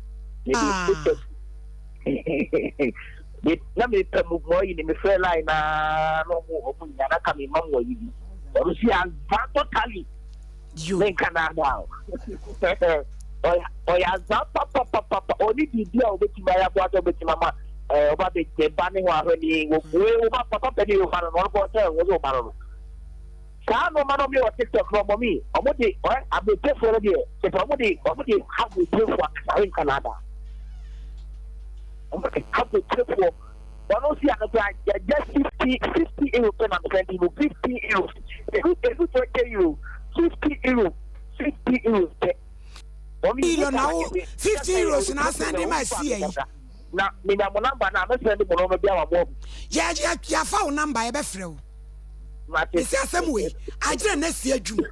S8: Na me pemu boy ni me feel like na no mo nyana ka me mamwo yi o si an totally you in Canada o ya za papa o ni di dia o beti mara bo ato beti mama o ba be te ba ni wa ni o ba papa pe ni o ba no bo te o zo ba no ka no ma no me o TikTok no mo mi o mo di o abe te fo re se o mo di have we pay for in Canada. Have to pay for one see just 50 euro per month, 50 euros. If you 50 euros, 50 euros.
S1: Now 50 euros and I send him my CA.
S8: Now, me na number na me send mo no be our
S1: Yeah, phone number e be frɛ. It's asem way. I just next year June.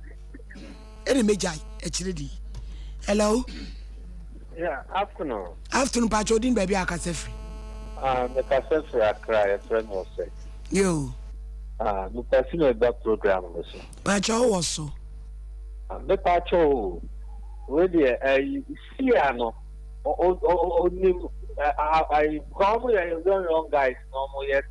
S1: Any major actually. Hello.
S8: Yeah, afternoon.
S1: Afternoon, Pachodin baby akasefri.
S8: The Casefri Accra, a friend was say.
S1: You.
S8: The person of that program was.
S1: Pacho was so.
S8: The Pacho, really, see, I know. I probably am very wrong, guys. No more yet,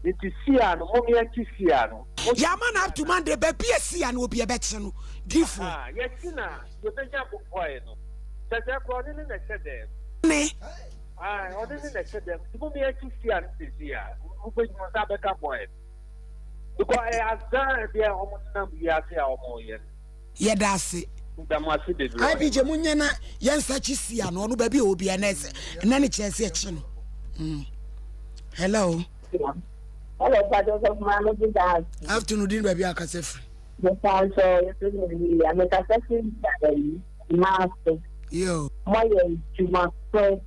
S8: it is Siano, only at Siano.
S1: Yaman up to Monday, baby, Sian will be a better. Different.
S8: Yes, you think I'm quiet. That's a in the said them. I ordered in the said them. You may actually see an easier. Who will not have a boy? Because I have done the almost number years here. Yeah, that's it. I be
S1: Jamunyana, Yansa Chisia, no baby will be an essay, and then it's a section. Hello.
S9: Hello, Pados of Managing Dad.
S1: Afternoon, baby, Akasef.
S9: The Pancho, I'm a Casefri Master.
S1: Yo.
S9: My to my friend,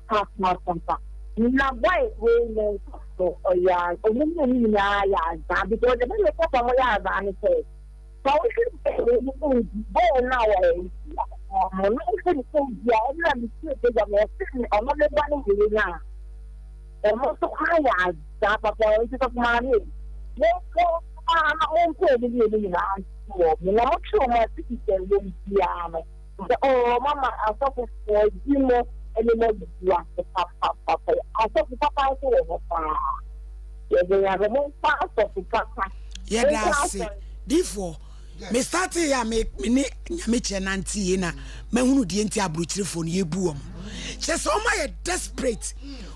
S9: past my Sompa. Now, why will so or ya, or because the minute of my yard, I say, so we can go now. I'm not going to say, I'm not going now. And also, I had that of money. I'm not sure my citizen will be oh, Mama, I thought it was dinner and then papa. I thought the papa was they have a more part of the papa.
S1: Yeah, that's it. Therefore, me started here make me nanti na me hunu die nti abrochire fo no yebu om. Just all my desperate.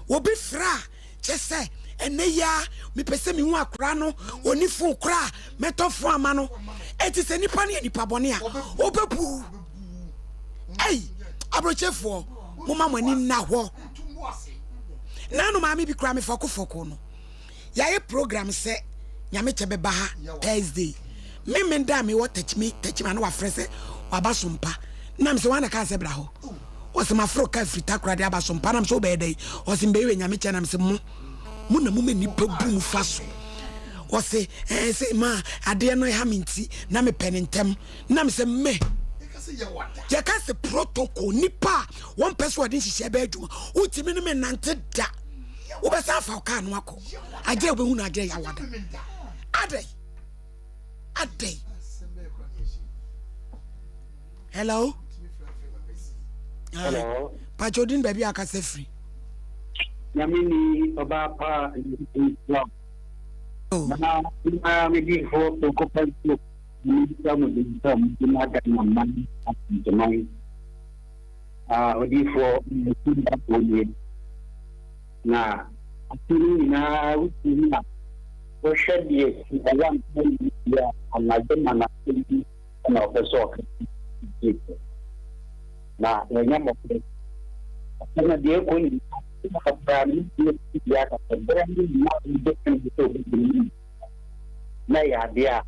S1: Obi fra, just say eneya me pese me hu akra no oni fo kra meto fo ama no. Eti se nipa ne nipa bone a obebu. Hey, abrochefo, mama mani na ho. Nanu mami bi kra me foko no. Yaye program se nyame chebe ba ha Thursday. Me da me what touch me na wa frese wa ba sompa. Na me se wana ka se bra ho. O se mafro ka frita kra de aba sompa na me so be dey. O se mbe we nyame che na me se mu na mu me nipa bu mu fa so. O se se ma ade no ha minti na me penentem na me se me ya ka se protocol nipa one person wadin hihye ba adwuma utimi ne me nante da wo be sa fa ka no akọ age obe hu na age ya wada adai hello
S8: hello
S1: Pachodin baby akase free
S6: Yamini Obapa Islam. Now, maybe for the couple of some of the money the money. For the now, I think now we should be one on my demand and of the sort. Now, the young of the dear Queen. May idea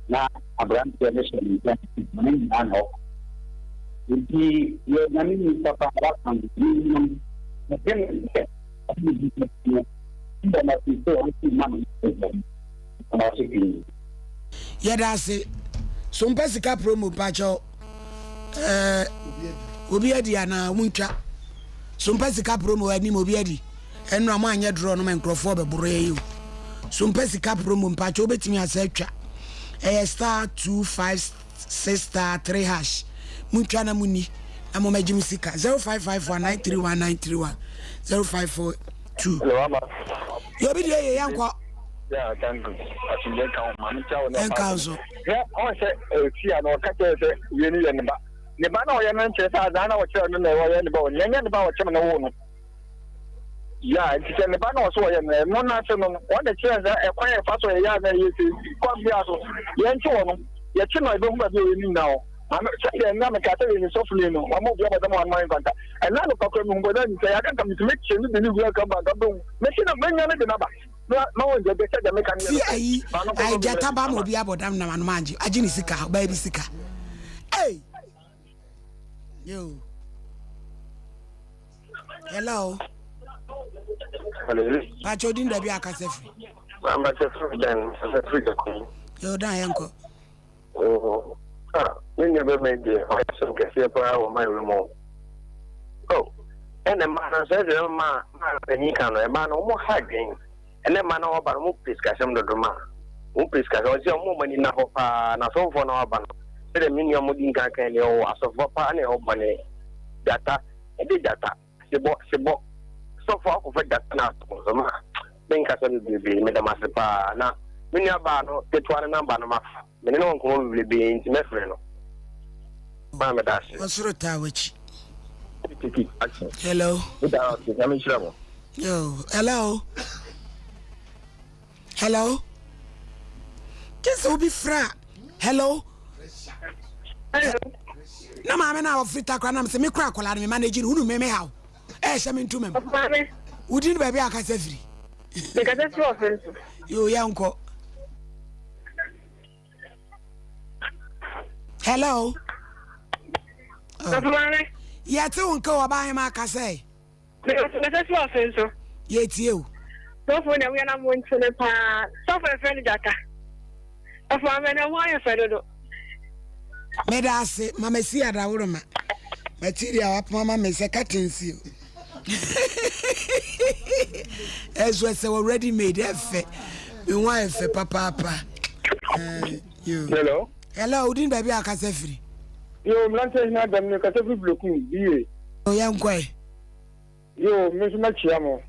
S6: now a brand tradition and hope. The Yamini Papa
S1: yeah, that's it. Some Pesica promo pacho Ubiadiana Muncha. Some Pesica promo and Mobiadi, and Ramanya draw no man crofo Boreo. Some Pesica promo pacho bet me as a star 256 star 3 hash. Munchana Muni, I'm on my Jimisika 0551931931 0542. You'll be there, young.
S6: Yeah, thank you.
S1: And council.
S6: Yeah, I said, see, I know, you need a number. The man or your man says, I don't know what you're doing, and about Chaman. Yeah, it's a man or so, and no national, what the chance a quiet fast way, yeah, you see, come here, so you're children, I don't know you now. I'm saying, I'm a Catholic, softly, I'm not the other one, my contact. And now the Pokemon, but then say, I can come to make sure the new welcome back. Making a man, the number. No, they said the mechanic.
S1: I Jatabam will be about them now and mind you. I didn't see car, baby sicker. Hey, you. Hello.
S6: Hello.
S1: I told him that be a cassette.
S6: I'm at the then, as a free.
S1: You're dying, uncle.
S6: Oh, we never made the some cafe or my remote. Oh, and the man says, man, he can a man almost hugging. And then man about discussion the drama. Discussion was your moment in a hope, and a so for no ban. The minimum moving can you as of money or money. Data, and the data. She so far of that now. Think I said, be made a master pa. Now, when you're bad, get one number. Many no one will be intimate. Mamma Dash.
S1: What's the which? Hello. Yo, hello. Hello. Just will be fra. Hello.
S6: Hello.
S1: No, mamma, now free talk. I'm saying, me crack while I'm managing who may how. I'm into me. Would you baby? I can say free.
S6: Because that's your offense.
S1: You young co. Hello. Yeah, two uncle about my cassay.
S6: That's your offense.
S1: Yet you.
S6: So for them, we are not going to the park. So for a friend, Jacka. Of my men, why I said,
S1: Made us say, Mamma, see at our material up, Mamma, may say, cutting you. As was already made effort. We want for papa. You.
S6: Hello.
S1: Hello, didn't baby I can say free.
S6: Yo, Lances not them, you can say blue.
S1: Oh, young quay.
S6: Yo, Miss Machiamo.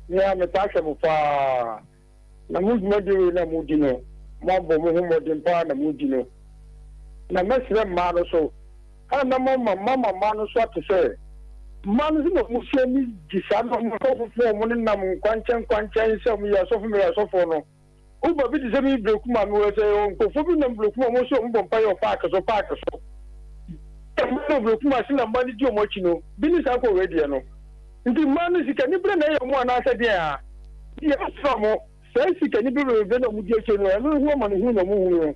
S6: Yeah, me taxa mo fa na muito medo na mudino mambo mo mo pa na mudino na mesre mano so ana mama mano so to say mano no mo se mi disano mo fo mo na mo kwanchan se mo ya so fo no o ba bi de se mi bloku ma mo se o ko fo bi na bloku mo so mo pa yo park so mo bloku ma se na mani di o mo chino bi ni sa ko ready no. The man is can you bring a one answer there? Yes, from says he can you bring a mutation and woman who no moon.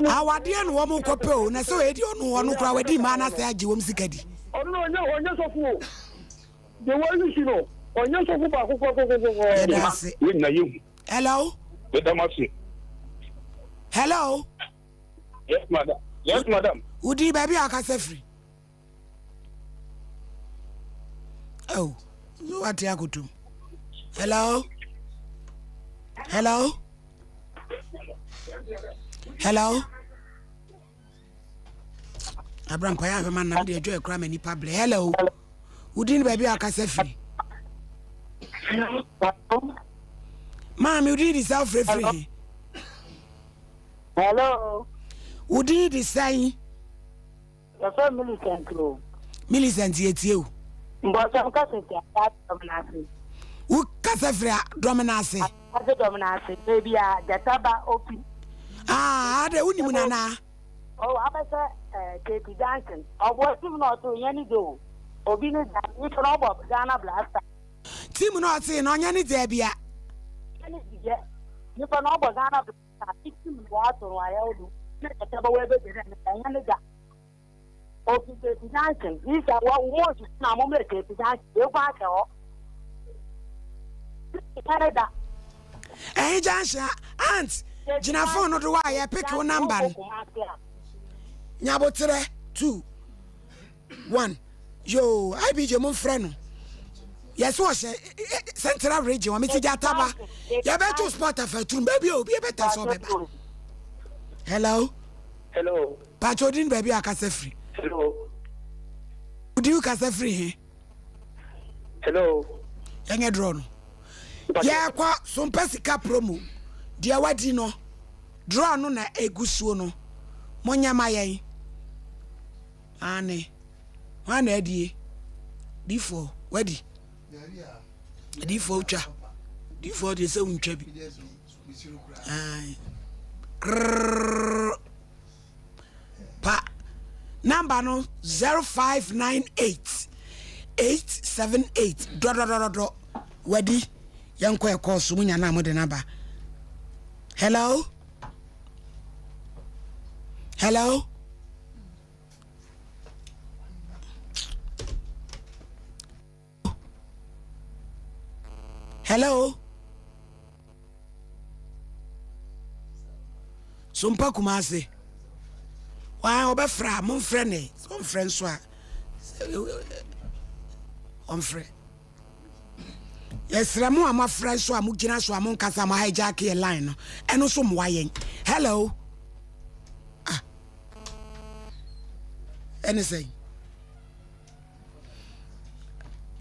S1: Our dear woman couple, and so I don't know one crowd with him, man. I said, you won't see Caddy.
S6: Oh, no, yes, of who? The one you know, or yes, of
S1: hello? Hello?
S6: Yes, madam. Yes, madam.
S1: Would you baby? I can say free. Oh, what you do? Hello? Hello? Hello? Abraham Paya, man, now they enjoy a crime any public. Hello? Who didn't baby? I can say free. Mami, udi di sa free.
S9: Hello.
S1: Udi di say.
S9: Your family can grow.
S1: Millicent yetiu.
S9: But I'm casting that dominance.
S1: Who casafria dominance?
S9: As a dominance, baby, the taba open.
S1: Ah, the unimunana.
S9: Oh, I bet Katie Duncan. I was even not to any do. Obino, you can all Bob Dana Blaster.
S1: Tim not saying on any debia.
S9: You can all Dana Blaster. 16 water, I owe you. The table where and any that. Okay, Katie Duncan. These are what wants to now make Katie Duncan. You back off. Canada.
S1: Eh, Jansha, aunt, Gina phone or do I pick your number? Nyabotre 2 1. Yo, I be your friend. Yes, was Central Region. I'm Mr. Jataba. You better spot of a tune, baby. You'll be a better so baby. Hello.
S6: Hello.
S1: Patrodin, baby, I can say free.
S6: Hello.
S1: Do you can say free?
S6: Hello.
S1: Young drone. Yeah, qua some pesica promo. Dear Wadino. Draw no na egusuno. Monya Maya. Anne. One Eddie. D4. Weddy. D4 cha. D4 the same chubby. Pa. Number no 0598 878. Dot. Weddy. Young queer call Sumunya Namo the number. Hello? Hello? Hello? Sompa Kumase. Why obefra mon friend eh? Some friend so on friend. Yes, Ramu ama friend so amu gina so amu kasa ma hijack your line no. Eno so mwayen. Hello? Ah. Anything.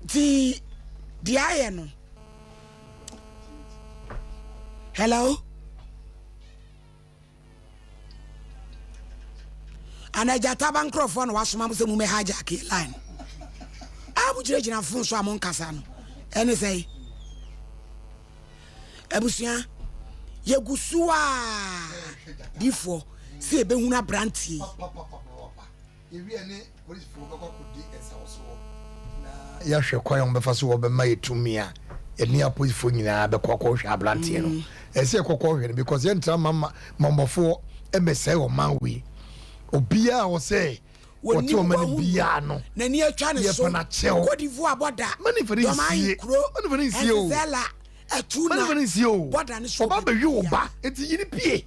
S1: The iron. Hello? And I just have a microphone was some of me hijack line. I would judge a phone so among Casano. And say, Ebusia, Yagusua before say Behuna Branty.
S2: Yasha Quayon Befasu of May to me. And near police for you now, the Coco Shablantiano. I say Coco because then Mamma 4 MSA or Maui. Obia or say, what too many piano.
S1: Nania China so na cheo. What if you about that? Money for this year. Money for you. A tuna. Money for you. What an issue. Obaba you ba. It's in the pay.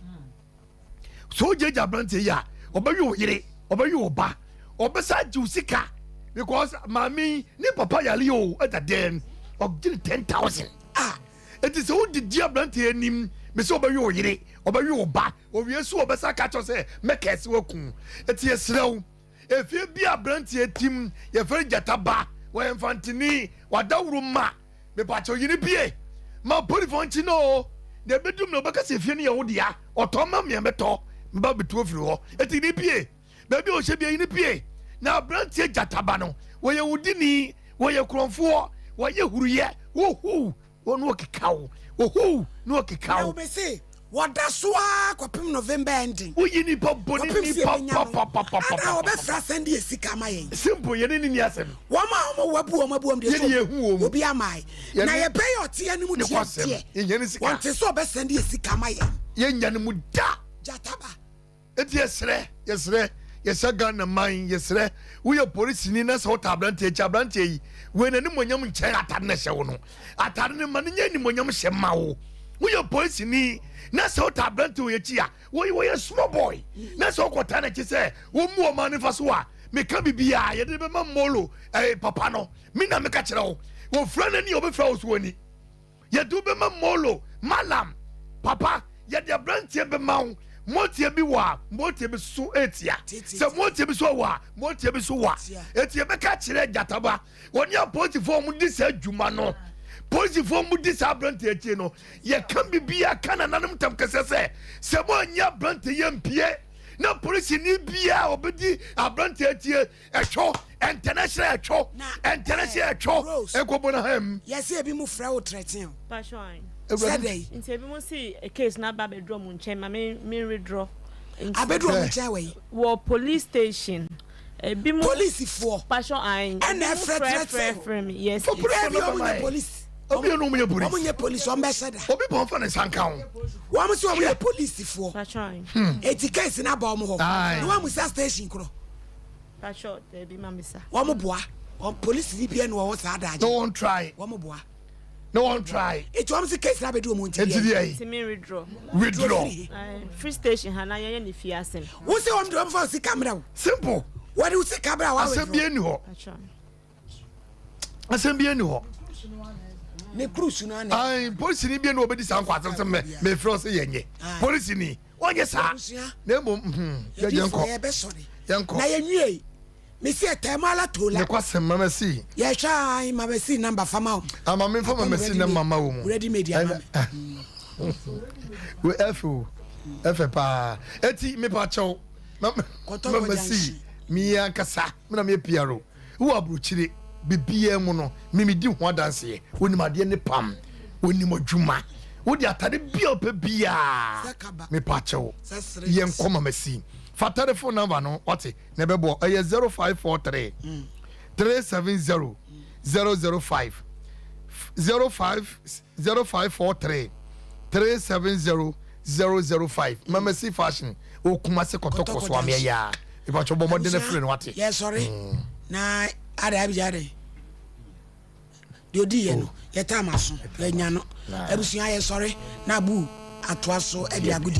S1: So Jaja Brante ya. Oba you yere. Oba you ba. Obesa Jusika. Because mammy, ni papa ya Leo at the den of 10,000. Ah, it is all the dear Brante and him. Miss Oba you yere. Oba you ba. Or we saw Bessa catch us a make us work. It's yes slow. If you be a brandy team, your friend Jataba, where Fantini, what that room ma, me pacho yinipi, ma put Fontino, the bedroom no because if you know dia, or Toma me meto, Baby 12 row, et in the pie, baby or should be in the pie. Now brandy Jatabano, where you would dini, where you crown for, where you who yet, who, one walk a cow, who, no cow, may say. What that's why November ending. We need pop pop. Send the Sikama. Simple, you didn't yasem. One more will be a my. Now you pay your tea and would want to so best send the Sikama. Yanyamuda Jataba. Yes, yes, I got a mind, yes, we are police in us hot ablante. When any money chair at National. At money, any money shemao. We are police in That's how tablet to your we a small boy. That's how Quatana say, one more money for Swa. Me can be I, you never molo, papano. Mina me catch it all. Well, friend and you be froze winning. You do be molo, malam. Papa, yet your brand be mount. Monty be wa, Monty be so etia. Some Monty be so wa, Monty be so wa. It's your catch it, Jataba. When you're 44 this said Jumano.
S2: police for mu dis abrante etie no ye kan bibia kan nanam tam kese se mo anya abrante ye mpie na police ni bia obedi abrante etie echo international echo ekobo na ham
S1: yes e bi mu fra o threaten
S3: passion
S1: saday
S3: nti ebi mu see a case na ba bedro mu nchen ma me withdraw
S1: abedro mu nchen we
S3: wo police station ebi mu
S1: police for
S3: passion ain
S1: and threaten
S3: yes
S1: police
S2: obi no mu police
S1: omunye police o mbeseda
S2: obi bon fa ne sanka ho
S1: wa mu se omunye police for
S3: passion
S1: eti case na ba omo ho no wa mu sa station kro
S3: passion ebi mamisa
S1: wa mu boa police ni bia no wo sa da
S2: no one try
S1: wa mu boa
S2: no one try
S1: it wa mu se case na be do mu nti
S3: eti me withdraw free station hana ye ni fi asem
S1: wo se wo do fa si camera
S2: simple
S1: what do you say camera wa
S2: asem bia ni ho asem bia ni ho
S1: ne cruise no ana
S2: ai police ni bia no obedi san kwa asem me fro se yenye police ni onye sa na mo yenko
S1: na yenwie me see temala tola
S2: ne kwasem mama si
S1: ye twa mama si number fama o
S2: mama fa mama si na mama wo mu
S1: ready media mama
S2: we efu pa eti me pa chaw mama si mi ankasa me na me piaro wo abruchire bibia mu no me di ho adanse woni made ne pam woni modwuma wo di atade bia opa bia me pa chaw yen koma masi fatare phone number no what na bebo 0543 370 005 0543 370 005 mama si fashion o kuma se kotoko so ame ya e ba chobo modern friend what
S1: yes sorry na ada abijare diodi ye no ye tamaso ye nya no ebusua ye sorry na bu atoaso e di agudie